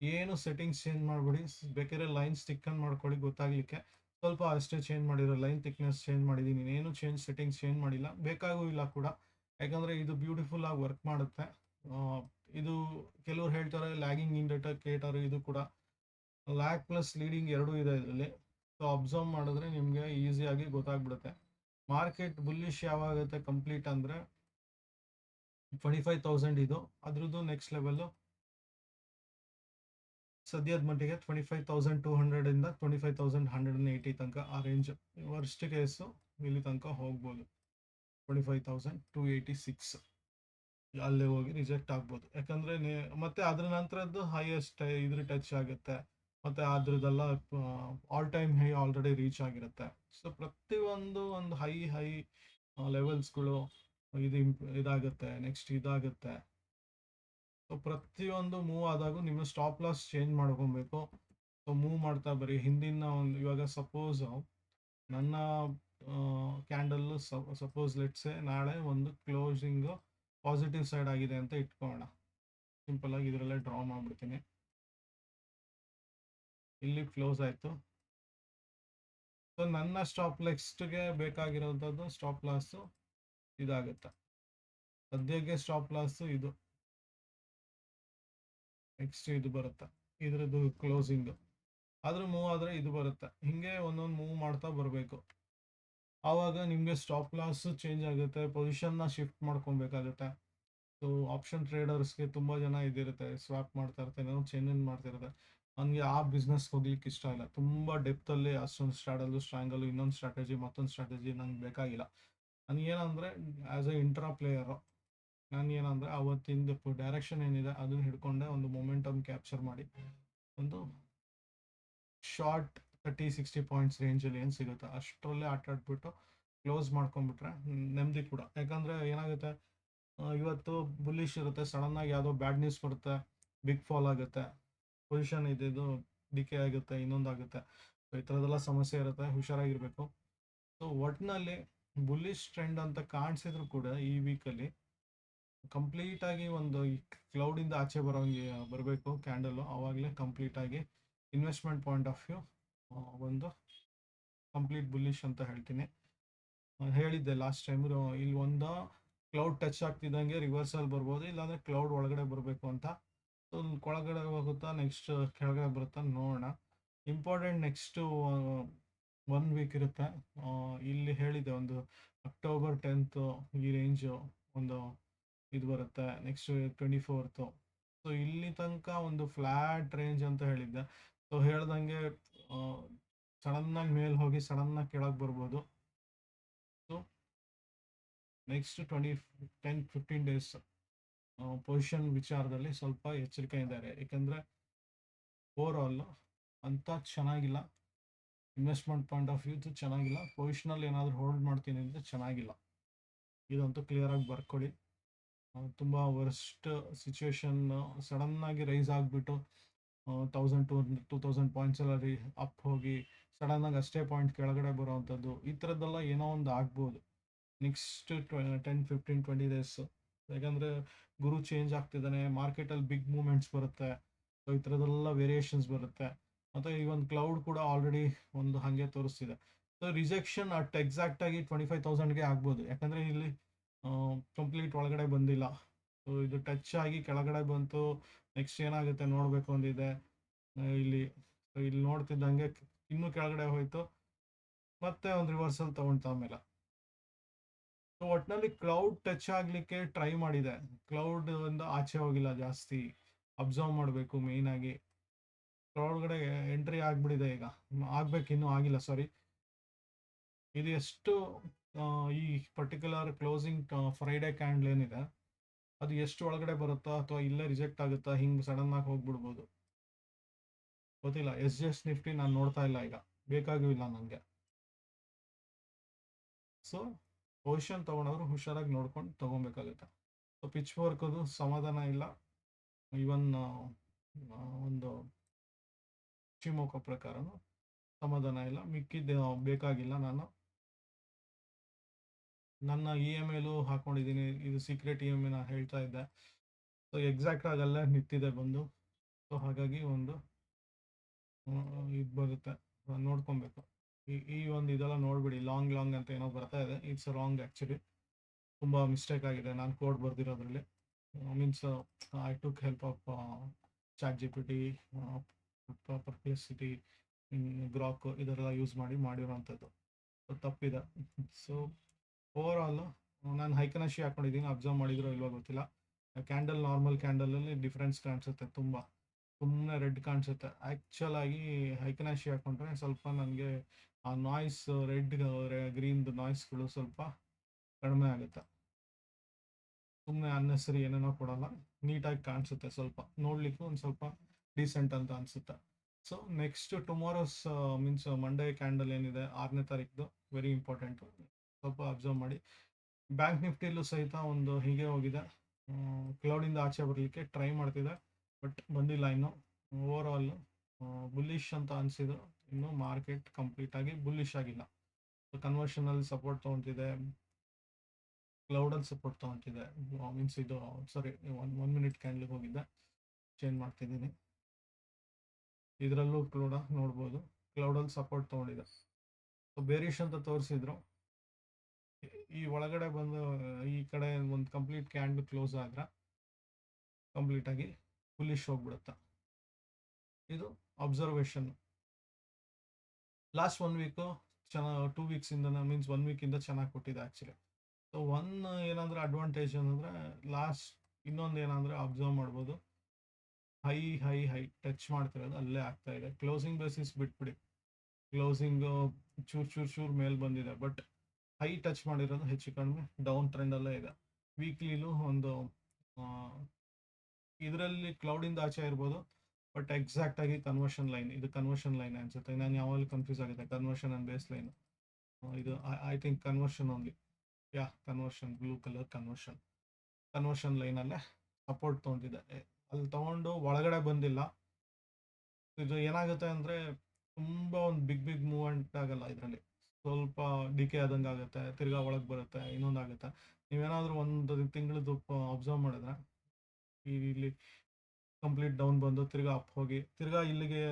ಏನು ಸೆಟ್ಟಿಂಗ್ಸ್ ಚೇಂಜ್ ಮಾಡಿಬಿಡಿ, ಬೇಕಾದ್ರೆ ಲೈನ್ ಸ್ಟಿಕ್ಕನ್ ಮಾಡ್ಕೊಳ್ಳಿ ಗೊತ್ತಾಗಲಿಕ್ಕೆ. ಸ್ವಲ್ಪ ಅಷ್ಟೇ ಚೇಂಜ್ ಮಾಡಿರೋ, ಲೈನ್ ಥಿಕ್ನೆಸ್ ಚೇಂಜ್ ಮಾಡಿದ್ದೀನಿ, ಏನು ಸೆಟ್ಟಿಂಗ್ಸ್ ಚೇಂಜ್ ಮಾಡಿಲ್ಲ, ಬೇಕಾಗೂ ಇಲ್ಲ ಕೂಡ. ಯಾಕಂದರೆ ಇದು ಬ್ಯೂಟಿಫುಲ್ ಆಗಿ ವರ್ಕ್ ಮಾಡುತ್ತೆ. ಇದು ಕೆಲವ್ರು ಹೇಳ್ತಾರೆ ಲ್ಯಾಗಿಂಗ್ ಇಂಡಿಕೇಟರ್, ಇದು ಕೂಡ ಲ್ಯಾಗ್ ಪ್ಲಸ್ ಲೀಡಿಂಗ್ ಎರಡೂ ಇದೆ ಇದರಲ್ಲಿ. ಸೊ ಅಬ್ಸರ್ವ್ ಮಾಡಿದ್ರೆ ನಿಮಗೆ ಈಸಿಯಾಗಿ ಗೊತ್ತಾಗ್ಬಿಡುತ್ತೆ. ಮಾರ್ಕೆಟ್ ಬುಲ್ಲಿಶ್ ಯಾವಾಗುತ್ತೆ ಕಂಪ್ಲೀಟ್ ಅಂದರೆ 25,000 ಇದು, ಅದ್ರದ್ದು ನೆಕ್ಸ್ಟ್ ಲೆವೆಲ್ಲು ಸದ್ಯದ ಮಟ್ಟಿಗೆ 25,200 25,180 ತನಕ ಆ ರೇಂಜ್. ವರ್ಸ್ಟ್ ಕೇಸು ಇಲ್ಲಿ ತನಕ ಹೋಗ್ಬೋದು 25,286, ಅಲ್ಲೇ ಹೋಗಿ ರಿಜೆಕ್ಟ್ ಆಗ್ಬೋದು. ಯಾಕಂದರೆ ಮತ್ತೆ ಅದ್ರ ನಂತರದ್ದು ಹೈಯೆಸ್ಟ್ ಇದ್ರ ಟಚ್ ಆಗುತ್ತೆ, ಮತ್ತು ಅದ್ರದ್ದೆಲ್ಲ all time high already reach ಆಗಿರುತ್ತೆ. ಸೊ ಪ್ರತಿಯೊಂದು ಒಂದು ಹೈ ಲೆವೆಲ್ಸ್ಗಳು ಇದಾಗುತ್ತೆ, ನೆಕ್ಸ್ಟ್ ಇದಾಗುತ್ತೆ. ಸೊ ಪ್ರತಿಯೊಂದು ಮೂವ್ ಆದಾಗೂ ನಿಮ್ಮ ಸ್ಟಾಪ್ ಲಾಸ್ ಚೇಂಜ್ ಮಾಡ್ಕೊಬೇಕು. ಸೊ ಮೂವ್ ಮಾಡ್ತಾ ಬರೀ ಹಿಂದಿನ ಒಂದು, ಇವಾಗ ಸಪೋಸ್ ನನ್ನ ಕ್ಯಾಂಡಲ್ಲು ಸಪೋಸ್ ಲೆಟ್ಸೆ ನಾಳೆ ಒಂದು ಕ್ಲೋಸಿಂಗು ಪಾಸಿಟಿವ್ ಸೈಡ್ ಆಗಿದೆ ಅಂತ ಇಟ್ಕೊಳ್ಳೋಣ. ಸಿಂಪಲ್ ಆಗಿ ಇದರಲ್ಲೇ ಡ್ರಾ ಮಾಡಿಬಿಡ್ತೀನಿ. ಇಲ್ಲಿ ಕ್ಲೋಸ್ ಆಯಿತು. ಸೊ ನನ್ನ ಸ್ಟಾಪ್ ಲೆಕ್ಸ್ಟ್ಗೆ ಬೇಕಾಗಿರೋಂಥದ್ದು ಸ್ಟಾಪ್ ಲಾಸು ಇದಾಗುತ್ತೆ. ಸದ್ಯಕ್ಕೆ ಸ್ಟಾಪ್ ಲಾಸು ಇದು, ನೆಕ್ಸ್ಟ್ ಇದು ಬರುತ್ತೆ, ಇದ್ರದ್ದು ಕ್ಲೋಸಿಂಗು ಆದರೂ ಮೂವ್ ಆದರೆ ಇದು ಬರುತ್ತೆ. ಹೀಗೆ ಒಂದೊಂದು ಮೂವ್ ಮಾಡ್ತಾ ಬರಬೇಕು. ಆವಾಗ ನಿಮಗೆ ಸ್ಟಾಪ್ ಲಾಸು ಚೇಂಜ್ ಆಗುತ್ತೆ, ಪೊಸಿಷನ್ನ ಶಿಫ್ಟ್ ಮಾಡ್ಕೊಬೇಕಾಗುತ್ತೆ. ಸೊ ಆಪ್ಷನ್ ಟ್ರೇಡರ್ಸ್ಗೆ ತುಂಬ ಜನ ಇದಿರುತ್ತೆ, ಸ್ವಾಪ್ ಮಾಡ್ತಾ ಇರ್ತಾರೆ, ಏನೋ ಚೇಂಜ್ ಮಾಡ್ತಿರುತ್ತೆ. ನನಗೆ ಆ ಬಿಸ್ನೆಸ್ ಹೋಗ್ಲಿಕ್ಕೆ ಇಷ್ಟ ಇಲ್ಲ. ತುಂಬ ಡೆಪ್ತಲ್ಲಿ ಅಷ್ಟೊಂದು ಸ್ಟ್ರಾಂಗಲ್ಲು ಇನ್ನೊಂದು ಸ್ಟ್ರಾಟಜಿ ಮತ್ತೊಂದು ಸ್ಟ್ರಾಟಜಿ ನಂಗೆ ಬೇಕಾಗಿಲ್ಲ. ನನಗೇನಂದರೆ ಆ್ಯಸ್ ಎ ಇಂಟ್ರಾ ಪ್ಲೇಯರು ನನಗೇನಂದರೆ ಅವತ್ತಿಂದು ಡೈರೆಕ್ಷನ್ ಏನಿದೆ ಅದನ್ನ ಹಿಡ್ಕೊಂಡೆ ಒಂದು ಮೊಮೆಂಟಮ್ ಕ್ಯಾಪ್ಚರ್ ಮಾಡಿ ಒಂದು ಶಾರ್ಟ್ 30-60 ಪಾಯಿಂಟ್ಸ್ ರೇಂಜಲ್ಲಿ ಏನು ಸಿಗುತ್ತೆ ಅಷ್ಟರಲ್ಲೇ ಆಟ ಆಡ್ಬಿಟ್ಟು ಕ್ಲೋಸ್ ಮಾಡ್ಕೊಂಡ್ಬಿಟ್ರೆ ನೆಮ್ಮದಿ ಕೂಡ. ಯಾಕಂದರೆ ಏನಾಗುತ್ತೆ, ಇವತ್ತು ಬುಲ್ಲಿಶ್ ಇರುತ್ತೆ, ಸಡನ್ನಾಗಿ ಯಾವುದೋ ಬ್ಯಾಡ್ ನ್ಯೂಸ್ ಬರುತ್ತೆ, ಬಿಗ್ ಫಾಲ್ ಆಗುತ್ತೆ, ಪೊಸಿಷನ್ ಇದ್ದಿದ್ದು ಡಿಕೆ ಆಗುತ್ತೆ, ಇನ್ನೊಂದಾಗುತ್ತೆ. ಸೊ ಈ ಥರದ್ದೆಲ್ಲ ಸಮಸ್ಯೆ ಇರುತ್ತೆ, ಹುಷಾರಾಗಿರಬೇಕು. ಸೊ ಒಟ್ಟಿನಲ್ಲಿ ಬುಲ್ಲಿಶ್ ಟ್ರೆಂಡ್ ಅಂತ ಕಾಣಿಸಿದ್ರು ಕೂಡ ಈ ವೀಕಲ್ಲಿ ಕಂಪ್ಲೀಟಾಗಿ ಒಂದು ಈ ಕ್ಲೌಡಿಂದ ಆಚೆ ಬರಬೇಕು ಕ್ಯಾಂಡಲು, ಆವಾಗಲೇ ಕಂಪ್ಲೀಟಾಗಿ ಇನ್ವೆಸ್ಟ್ಮೆಂಟ್ ಪಾಯಿಂಟ್ ಆಫ್ ವ್ಯೂ ಒಂದು ಕಂಪ್ಲೀಟ್ ಬುಲ್ಲಿಶ್ ಅಂತ ಹೇಳ್ತೀನಿ. ಹೇಳಿದ್ದೆ ಲಾಸ್ಟ್ ಟೈಮ್, ಇಲ್ಲಿ ಒಂದು ಕ್ಲೌಡ್ ಟಚ್ ಆಗ್ತಿದ್ದಂಗೆ ರಿವರ್ಸಲ್ ಬರ್ಬೋದು, ಇಲ್ಲಾಂದರೆ ಕ್ಲೌಡ್ ಒಳಗಡೆ ಬರಬೇಕು ಅಂತ. ಸೊ ಒಳಗಡೆ ಹೋಗುತ್ತಾ ನೆಕ್ಸ್ಟ್ ಕೆಳಗಡೆ ಬರುತ್ತಾ ನೋಡೋಣ. ಇಂಪಾರ್ಟೆಂಟ್ ನೆಕ್ಸ್ಟು 1 ವೀಕ್ ಇರುತ್ತೆ. ಇಲ್ಲಿ ಹೇಳಿದೆ ಒಂದು ಅಕ್ಟೋಬರ್ 10th ಈ ರೇಂಜು ಒಂದು ಇದು ಬರುತ್ತೆ, ನೆಕ್ಸ್ಟ್ 24th. ಸೊ ಇಲ್ಲಿ ತನಕ ಒಂದು ಫ್ಲ್ಯಾಟ್ ರೇಂಜ್ ಅಂತ ಹೇಳಿದ್ದೆ. ಸೊ ಹೇಳ್ದಂಗೆ ಸಡನ್ನಾಗಿ ಮೇಲೆ ಹೋಗಿ ಸಡನ್ನಾಗಿ ಕೆಳಗೆ ಬರ್ಬೋದು. ಸೊ ನೆಕ್ಸ್ಟ್ 10-15 ಡೇಸ್ ಪೊಸಿಷನ್ ವಿಚಾರದಲ್ಲಿ ಸ್ವಲ್ಪ ಎಚ್ಚರಿಕೆಯಿಂದ ಇದ್ದಾರೆ. ಏಕೆಂದರೆ ಓವರಾಲ್ ಅಂತ ಚೆನ್ನಾಗಿಲ್ಲ, ಇನ್ವೆಸ್ಟ್ಮೆಂಟ್ ಪಾಯಿಂಟ್ ಆಫ್ ವ್ಯೂ ಚೆನ್ನಾಗಿಲ್ಲ, ಪೊಸಿಷನಲ್ಲಿ ಏನಾದರೂ ಹೋಲ್ಡ್ ಮಾಡ್ತೀನಿ ಅಂದರೆ ಚೆನ್ನಾಗಿಲ್ಲ. ಇದಂತೂ ಕ್ಲಿಯರಾಗಿ ಬರ್ಕೊಳ್ಳಿ. ತುಂಬ ವರ್ಸ್ಟ್ ಸಿಚುವೇಶನ್, ಸಡನ್ನಾಗಿ ರೈಸ್ ಆಗಿಬಿಟ್ಟು 1000-2000 ಪಾಯಿಂಟ್ಸ್ ಎಲ್ಲ ಅಪ್ ಹೋಗಿ ಸಡನ್ನಾಗಿ ಅಷ್ಟೇ ಪಾಯಿಂಟ್ ಕೆಳಗಡೆ ಬರೋವಂಥದ್ದು, ಈ ಥರದ್ದೆಲ್ಲ ಏನೋ ಒಂದು ಆಗ್ಬೋದು ನೆಕ್ಸ್ಟ್ 10-15-20 ಡೇಸ್. ಯಾಕಂದರೆ ಗುರು ಚೇಂಜ್ ಆಗ್ತಿದ್ದಾನೆ, ಮಾರ್ಕೆಟಲ್ಲಿ ಬಿಗ್ ಮೂಮೆಂಟ್ಸ್ ಬರುತ್ತೆ. ಸೊ ಈ ಥರದ್ದೆಲ್ಲ ವೇರಿಯೇಷನ್ಸ್ ಬರುತ್ತೆ. ಮತ್ತು ಈ ಒಂದು ಕ್ಲೌಡ್ ಕೂಡ ಆಲ್ರೆಡಿ ಒಂದು ಹಾಗೆ ತೋರಿಸ್ತಿದೆ. ಸೊ ರಿಜೆಕ್ಷನ್ ಎಕ್ಸಾಕ್ಟಾಗಿ 25,000ಗೆ ಆಗ್ಬೋದು, ಯಾಕಂದರೆ ಇಲ್ಲಿ ಕಂಪ್ಲೀಟ್ ಒಳಗಡೆ ಬಂದಿಲ್ಲ. ಸೊ ಇದು ಟಚ್ ಆಗಿ ಕೆಳಗಡೆ ಬಂತು, ನೆಕ್ಸ್ಟ್ ಏನಾಗುತ್ತೆ ನೋಡಬೇಕು ಅಂದಿದೆ. ಇಲ್ಲಿ ನೋಡ್ತಿದ್ದಂಗೆ ಇನ್ನೂ ಕೆಳಗಡೆ ಹೋಯಿತು, ಮತ್ತೆ ಒಂದು ರಿವರ್ಸಲ್ ತೊಗೊಳ್ತಾ ಆಮೇಲೆ. ಸೊ ಒಟ್ಟಿನಲ್ಲಿ ಕ್ಲೌಡ್ ಟಚ್ ಆಗಲಿಕ್ಕೆ ಟ್ರೈ ಮಾಡಿದೆ, ಕ್ಲೌಡ್ ಇಂದ ಆಚೆ ಹೋಗಿಲ್ಲ ಜಾಸ್ತಿ. ಅಬ್ಸರ್ವ್ ಮಾಡಬೇಕು ಮೇಯ್ನಾಗಿ. ಒಳಗಡೆ ಎಂಟ್ರಿ ಆಗಿಬಿಟ್ಟಿದೆ, ಈಗ ಆಗ್ಬೇಕು, ಇನ್ನೂ ಆಗಿಲ್ಲ, ಸಾರಿ. ಇದು ಎಷ್ಟು ಈ ಪರ್ಟಿಕ್ಯುಲರ್ ಕ್ಲೋಸಿಂಗ್ ಫ್ರೈಡೇ ಕ್ಯಾಂಡಲ್ ಏನಿದೆ ಅದು ಎಷ್ಟು ಒಳಗಡೆ ಬರುತ್ತಾ ಅಥವಾ ಇಲ್ಲೇ ರಿಜೆಕ್ಟ್ ಆಗುತ್ತಾ, ಹಿಂಗೆ ಸಡನ್ನಾಗಿ ಹೋಗ್ಬಿಡ್ಬೋದು, ಗೊತ್ತಿಲ್ಲ. ಎಸ್ ನಿಫ್ಟಿ ನಾನು ನೋಡ್ತಾ ಇಲ್ಲ, ಈಗ ಬೇಕಾಗಿಲ್ಲ ನನಗೆ. ಸೊ ಪೊಸಿಷನ್ ತೊಗೊಂಡವರು ಹುಷಾರಾಗಿ ನೋಡ್ಕೊಂಡು ತೊಗೊಬೇಕಾಗುತ್ತೆ. ಸೊ ಪಿಚ್ ವರ್ಕದು ಸಮಾಧಾನ ಇಲ್ಲ, ಇವನ್ ಒಂದು ಶಿವಮೊಗ್ಗ ಪ್ರಕಾರನೂ ಸಮಾಧಾನ ಇಲ್ಲ. ಮಿಕ್ಕಿದ್ದು ಬೇಕಾಗಿಲ್ಲ. ನಾನು ನನ್ನ EMIಲೂ ಹಾಕ್ಕೊಂಡಿದ್ದೀನಿ, ಇದು ಸೀಕ್ರೆಟ್ EMI ನಾನು ಹೇಳ್ತಾ ಇದ್ದೆ. ಸೊ ಎಕ್ಸಾಕ್ಟಾಗಿ ಅಲ್ಲೇ ನಿಂತಿದೆ ಬಂದು. ಸೊ ಹಾಗಾಗಿ ಒಂದು ಇದು ಬರುತ್ತೆ, ನೋಡ್ಕೊಬೇಕು. ಈ ಒಂದು ಇದೆಲ್ಲ ನೋಡ್ಬಿಡಿ, ಲಾಂಗ್ ಅಂತ ಏನೋ ಬರ್ತಾ ಇದೆ, ಇಟ್ಸ್ ರಾಂಗ್ ಆ್ಯಕ್ಚುಲಿ. ತುಂಬ ಮಿಸ್ಟೇಕ್ ಆಗಿದೆ ನಾನು ಕೋಡ್ ಬರ್ದಿರೋದ್ರಲ್ಲಿ. Means I took help of ChatGPT, Perplexity, Grok ಇದೆಲ್ಲ ಯೂಸ್ ಮಾಡಿರೋವಂಥದ್ದು. ಸೊ ತಪ್ಪಿದೆ. ಸೊ ಓವರಾಲು ನಾನು ಹೈಕನಾಶಿ ಹಾಕ್ಕೊಂಡಿದ್ದೀನಿ, ಅಬ್ಸರ್ವ್ ಮಾಡಿದ್ರೋ ಇಲ್ವೋ ಗೊತ್ತಿಲ್ಲ. ನಾರ್ಮಲ್ ಕ್ಯಾಂಡಲಲ್ಲಿ ಡಿಫ್ರೆನ್ಸ್ ಕಾಣಿಸುತ್ತೆ, ತುಂಬ ಸುಮ್ಮನೆ ರೆಡ್ ಕಾಣಿಸುತ್ತೆ. ಆ್ಯಕ್ಚುಲಾಗಿ ಹೈಕನಾಶಿ ಹಾಕ್ಕೊಂಡ್ರೆ ಸ್ವಲ್ಪ ನನಗೆ ಆ ನಾಯ್ಸ್, ರೆಡ್ ಗ್ರೀನ್ದು ನಾಯ್ಸ್ಗಳು ಸ್ವಲ್ಪ ಕಡಿಮೆ ಆಗುತ್ತೆ. ಸುಮ್ಮನೆ ಅನ್ನೆಸರಿ ಏನೇನೋ ಕೊಡಲ್ಲ, ನೀಟಾಗಿ ಕಾಣಿಸುತ್ತೆ, ಸ್ವಲ್ಪ ನೋಡಲಿಕ್ಕೂ ಒಂದು ಸ್ವಲ್ಪ ಡೀಸೆಂಟ್ ಅಂತ ಅನಿಸುತ್ತೆ. So next tomorrow's means Monday candle ಏನಿದೆ 6ನೇ ತಾರೀಕು, ವೆರಿ ಇಂಪಾರ್ಟೆಂಟು, ಸ್ವಲ್ಪ ಅಬ್ಸರ್ವ್ ಮಾಡಿ. ಬ್ಯಾಂಕ್ ನಿಫ್ಟಿಯಲ್ಲೂ ಸಹಿತ ಒಂದು ಹೀಗೆ ಹೋಗಿದೆ, ಕ್ಲೌಡಿಂದ ಆಚೆ ಬರಲಿಕ್ಕೆ ಟ್ರೈ ಮಾಡ್ತಿದೆ, ಬಟ್ ಬಂದಿಲ್ಲ ಇನ್ನೂ. ಓವರಾಲ್ ಬುಲ್ಲಿಶ್ ಅಂತ ಅನಿಸಿದ್ರು, ಇನ್ನೂ ಮಾರ್ಕೆಟ್ ಕಂಪ್ಲೀಟಾಗಿ ಬುಲ್ಲಿಶ್ ಆಗಿಲ್ಲ. ಸೊ ಕನ್ವರ್ಷನಲ್ಲಿ ಸಪೋರ್ಟ್ ತೊಗೊತಿದೆ, ಕ್ಲೌಡಲ್ಲಿ ಸಪೋರ್ಟ್ ತೊಗೊತಿದೆ. ಮೀನ್ಸ್ ಇದು ಸಾರಿ, 1 ಮಿನಿಟ್ ಕ್ಯಾಂಡಲ್ಗೆ ಹೋಗಿದ್ದೆ, ಚೇಂಜ್ ಮಾಡ್ತಿದ್ದೀನಿ. ಇದರಲ್ಲೂ ಕೂಡ ನೋಡ್ಬೋದು, ಕ್ಲೌಡಲ್ಲಿ ಸಪೋರ್ಟ್ ತೊಗೊಂಡಿದೆ. ಸೊ ಬೇರಿಶ್ ಅಂತ ತೋರಿಸಿದ್ರು, ಈ ಒಳಗಡೆ ಬಂದು ಈ ಕಡೆ ಒಂದು ಕಂಪ್ಲೀಟ್ ಕ್ಯಾಂಡಲ್ ಕ್ಲೋಸ್ ಆದರೆ ಕಂಪ್ಲೀಟಾಗಿ ಬುಲ್ಲಿಶ್ ಹೋಗ್ಬಿಡುತ್ತೆ. ಇದು ಅಬ್ಸರ್ವೇಷನ್. ಲಾಸ್ಟ್ 1 ವೀಕು ಚೆನ್ನಾಗಿ, 2 ವೀಕ್ಸಿಂದ ಮೀನ್ಸ್ 1 ವೀಕಿಂದ ಚೆನ್ನಾಗಿ ಕೊಟ್ಟಿದೆ ಆ್ಯಕ್ಚುಲಿ. ಸೊ ಏನಂದರೆ ಅಡ್ವಾಂಟೇಜ್ ಏನಂದರೆ ಇನ್ನೊಂದು ಏನಂದರೆ ಅಬ್ಸರ್ವ್ ಮಾಡ್ಬೋದು, ಹೈ ಹೈ ಹೈ ಟಚ್ ಮಾಡ್ತಿರೋದು ಅಲ್ಲೇ ಆಗ್ತಾ ಇದೆ. ಕ್ಲೋಸಿಂಗ್ ಬೇಸಿಸ್ ಬಿಟ್ಬಿಡಿ, ಕ್ಲೋಸಿಂಗ್ ಚೂರ್ ಮೇಲ್ ಬಂದಿದೆ, ಬಟ್ ಹೈ ಟಚ್ ಮಾಡಿರೋದು ಹೆಚ್ಚು ಕಡಿಮೆ ಡೌನ್ ಟ್ರೆಂಡ್ ಅಲ್ಲೇ ಇದೆ. ವೀಕ್ಲಿಲೂ ಒಂದು ಇದರಲ್ಲಿ ಕ್ಲೌಡಿಂದ ಆಚೆ ಇರ್ಬೋದು, ಬಟ್ ಎಕ್ಸಾಕ್ಟ್ ಆಗಿ ಕನ್ವರ್ಷನ್ ಲೈನ್, ಇದು ಕನ್ವರ್ಷನ್ ಲೈನ್ ಅನ್ಸುತ್ತೆ. ನಾನು ಯಾವಾಗಲೂ ಕನ್ಫ್ಯೂಸ್ ಆಗುತ್ತೆ ಕನ್ವರ್ಷನ್ ಅಂಡ್ ಬೇಸ್ ಲೈನ್. ಇದು I think conversion only. Yeah conversion, blue colour conversion ಲೈನಲ್ಲೇ ಸಪೋರ್ಟ್ ತೊಗೊಂಡಿದೆ. ಅಲ್ಲಿ ತಗೊಂಡು ಒಳಗಡೆ ಬಂದಿಲ್ಲ. ಇದು ಏನಾಗುತ್ತೆ ಅಂದರೆ ತುಂಬ ಒಂದು ಬಿಗ್ ಮೂವ್ಮೆಂಟ್ ಆಗಲ್ಲ ಇದರಲ್ಲಿ. ಸ್ವಲ್ಪ ಡಿಕೆ ಆದಂಗೆ ಆಗುತ್ತೆ, ತಿರ್ಗಾ ಒಳಗೆ ಬರುತ್ತೆ, ಇನ್ನೊಂದು ಆಗುತ್ತೆ. ನೀವೇನಾದರೂ ಒಂದು ತಿಂಗಳದ್ದು ಅಬ್ಸರ್ವ್ ಮಾಡಿದ್ರೆ ಇಲ್ಲಿ ಕಂಪ್ಲೀಟ್ ಡೌನ್ ಬಂದು ತಿರ್ಗಾ ಅಪ್ ಹೋಗಿ ತಿರ್ಗಾ ಇಲ್ಲಿಗೆ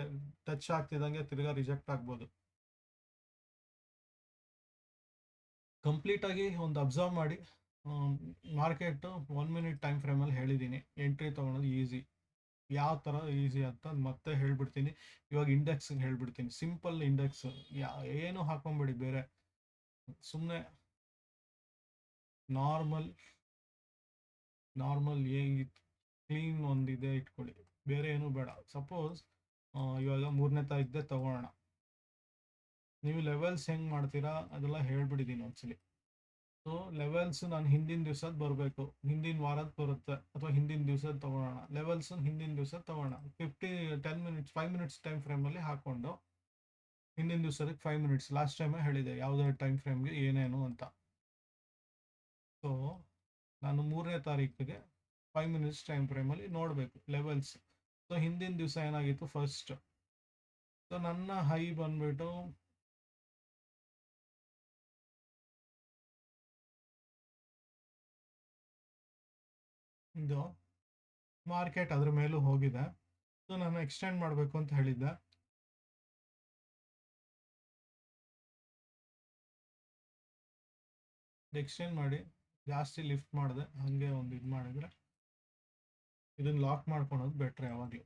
ಟಚ್ ಆಗ್ತಿದ್ದಂಗೆ ತಿರ್ಗಾ ರಿಜೆಕ್ಟ್ ಆಗ್ಬೋದು. ಕಂಪ್ಲೀಟಾಗಿ ಒಂದು ಅಬ್ಸರ್ವ್ ಮಾಡಿ. ಮಾರ್ಕೆಟು 1 ಮಿನಿಟ್ ಟೈಮ್ ಫ್ರೇಮಲ್ಲಿ ಹೇಳಿದ್ದೀನಿ, ಎಂಟ್ರಿ ತೊಗೊಳೋದು ಈಸಿ. ಯಾವ ಥರ ಈಸಿ ಅಂತ ಮತ್ತೆ ಹೇಳ್ಬಿಡ್ತೀನಿ. ಇವಾಗ ಇಂಡೆಕ್ಸ್ಗೆ ಹೇಳ್ಬಿಡ್ತೀನಿ. ಸಿಂಪಲ್ ಇಂಡೆಕ್ಸ್, ಏನು ಹಾಕೊಂಬಿಡಿ ಬೇರೆ, ಸುಮ್ಮನೆ ನಾರ್ಮಲ್ ಕ್ಲೀನ್ ಒಂದಿದೆ ಇಟ್ಕೊಳ್ಳಿ, ಬೇರೆ ಏನು ಬೇಡ. ಸಪೋಸ್ ಇವಾಗ 3ನೇ ತಾರೀಕಿದೆ ತಗೊಳ್ಳೋಣ. ನೀವು ಲೆವೆಲ್ಸ್ ಹೆಂಗೆ ಮಾಡ್ತೀರಾ ಅದೆಲ್ಲ ಹೇಳ್ಬಿಟ್ಟಿದ್ದೀನಿ ಒಂದ್ಸಲಿ. ಸೊ ಲೆವೆಲ್ಸ್ ನಾನು ಹಿಂದಿನ ದಿವ್ಸದ್ದು ಬರಬೇಕು, ಹಿಂದಿನ ವಾರದ್ದು ಬರುತ್ತೆ, ಅಥವಾ ಹಿಂದಿನ ದಿವ್ಸದ್ದು ತೊಗೊಳೋಣ. ಲೆವೆಲ್ಸ್ ಹಿಂದಿನ ದಿವ್ಸದ್ದು ತೊಗೊಳ್ಳೋಣ. 10 ಮಿನಿಟ್ಸ್ 5 ಮಿನಿಟ್ಸ್ ಟೈಮ್ ಫ್ರೇಮಲ್ಲಿ ಹಾಕ್ಕೊಂಡು ಹಿಂದಿನ ದಿವ್ಸದಕ್ಕೆ 5 ಮಿನಿಟ್ಸ್. ಲಾಸ್ಟ್ ಟೈಮೇ ಹೇಳಿದೆ ಯಾವುದೇ ಟೈಮ್ ಫ್ರೇಮ್ಗೆ ಏನೇನು ಅಂತ. ಸೊ ನಾನು 3ನೇ ತಾರೀಕಿಗೆ 5 ಮಿನಿಟ್ಸ್ ಟೈಮ್ ಫ್ರೇಮಲ್ಲಿ ನೋಡಬೇಕು ಲೆವೆಲ್ಸ್. ಸೊ ಹಿಂದಿನ ದಿವಸ ಏನಾಗಿತ್ತು ಫಸ್ಟ್. ಸೊ ನನ್ನ ಹೈ ಬಂದ್ಬಿಟ್ಟು ಇದು ಮಾರ್ಕೆಟ್ ಅದ್ರ ಮೇಲೂ ಹೋಗಿದೆ. ಸೊ ನಾನು ಎಕ್ಸ್ಟೆಂಡ್ ಮಾಡಬೇಕು ಅಂತ ಹೇಳಿದ್ದೆ. ಎಕ್ಸ್ಟೆಂಡ್ ಮಾಡಿ ಜಾಸ್ತಿ ಲಿಫ್ಟ್ ಮಾಡಿದೆ, ಹಾಗೆ ಒಂದು ಇದು ಮಾಡಿದರೆ ಇದನ್ನು ಲಾಕ್ ಮಾಡ್ಕೊಳೋದು ಬೆಟ್ರ್ ಯಾವಾಗಲೂ.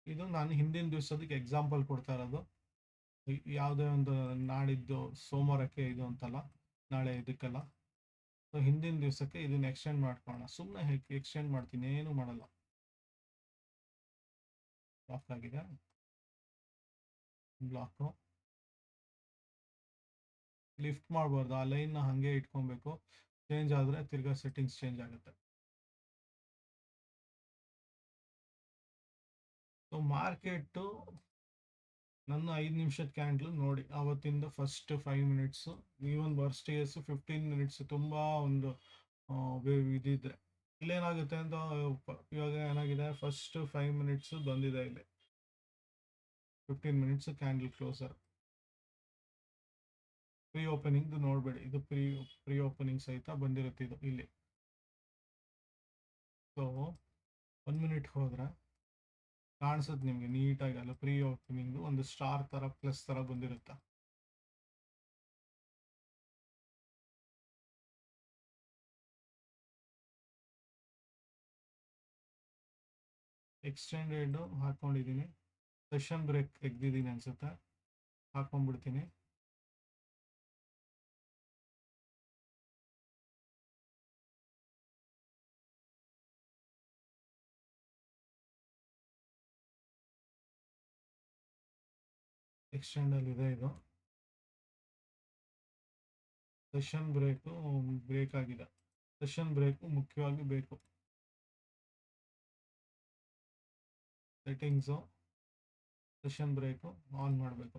ಇದು ನಾನು ಹಿಂದಿನ ದಿವಸದಕ್ಕೆ ಎಕ್ಸಾಂಪಲ್ ಕೊಡ್ತಾ ಇರೋದು. ಯಾವುದೇ ಒಂದು ನಾಡಿದ್ದು ಸೋಮವಾರಕ್ಕೆ ಇದು ಅಂತಲ್ಲ, ನಾಳೆ ಇದಕ್ಕೆಲ್ಲ. ಸೊ ಹಿಂದಿನ ದಿವಸಕ್ಕೆ ಇದನ್ನು ಎಕ್ಸ್ಟೆಂಡ್ ಮಾಡ್ಕೊಳ್ಳೋಣ. ಸುಮ್ಮನೆ ಹೇಗೆ ಎಕ್ಸ್ಟೆಂಡ್ ಮಾಡ್ತೀನಿ, ಏನು ಮಾಡಲ್ಲ. ಲಾಕ್ ಆಗಿದೆ, ಬ್ಲಾಕು. ಲಿಫ್ಟ್ ಮಾಡಬಾರ್ದು, ಆ ಲೈನ್ನ ಹಾಗೆ ಇಟ್ಕೊಬೇಕು. ಚೇಂಜ್ ಆದರೆ ತಿರ್ಗಾ ಸೆಟ್ಟಿಂಗ್ಸ್ ಚೇಂಜ್ ಆಗುತ್ತೆ. ಸೊ ಮಾರ್ಕೆಟು ನನ್ನ 5 ನಿಮಿಷದ ಕ್ಯಾಂಡ್ಲು ನೋಡಿ, ಆವತ್ತಿಂದ first 5 minutes, even worst case 15 minutes ತುಂಬ ಒಂದು ಇದಿದ್ರೆ. ಇಲ್ಲೇನಾಗುತ್ತೆ ಅಂತ ಇವಾಗ ಏನಾಗಿದೆ, ಫಸ್ಟ್ 5 ಮಿನಿಟ್ಸು ಬಂದಿದೆ ಇಲ್ಲಿ, 15 ಮಿನಿಟ್ಸ್ ಕ್ಯಾಂಡಲ್ ಕ್ಲೋಸರ್. ಪ್ರೀ ಓಪನಿಂಗ್ದು ನೋಡಬೇಡಿ, ಇದು ಪ್ರೀ ಓಪನಿಂಗ್ ಸಹಿತ ಬಂದಿರುತ್ತೆ ಇದು ಇಲ್ಲಿ. ಸೊ 1 ಮಿನಿಟ್ ಹೋದರೆ ಕಾಣಿಸುತ್ತೆ ನಿಮಗೆ ನೀಟಾಗಿ, ಅಲ್ಲ ಪ್ರೀ ಓಪನಿಂಗ್ ಒಂದು ಸ್ಟಾರ್ ಥರ ಪ್ಲಸ್ ಥರ ಬಂದಿರುತ್ತೆ. ಎಕ್ಸ್ಟೆಂಡೆಡ್ ಹಾಕ್ಕೊಂಡಿದ್ದೀನಿ, ಸೆಷನ್ ಬ್ರೇಕ್ ತೆಗ್ದಿದ್ದೀನಿ ಅನ್ಸುತ್ತೆ, ಹಾಕೊಂಡ್ಬಿಡ್ತೀನಿ. ಎಕ್ಸ್ಟೆಂಡಲ್ಲಿ ಇದೆ ಇದು. ಸೆಷನ್ ಬ್ರೇಕ್ ಆಗಿದೆ. ಸೆಷನ್ ಬ್ರೇಕು ಮುಖ್ಯವಾಗಿ ಬೇಕು. ಸೆಟ್ಟಿಂಗ್ಸು ಸೆಷನ್ ಬ್ರೇಕು ಆನ್ ಮಾಡಬೇಕು,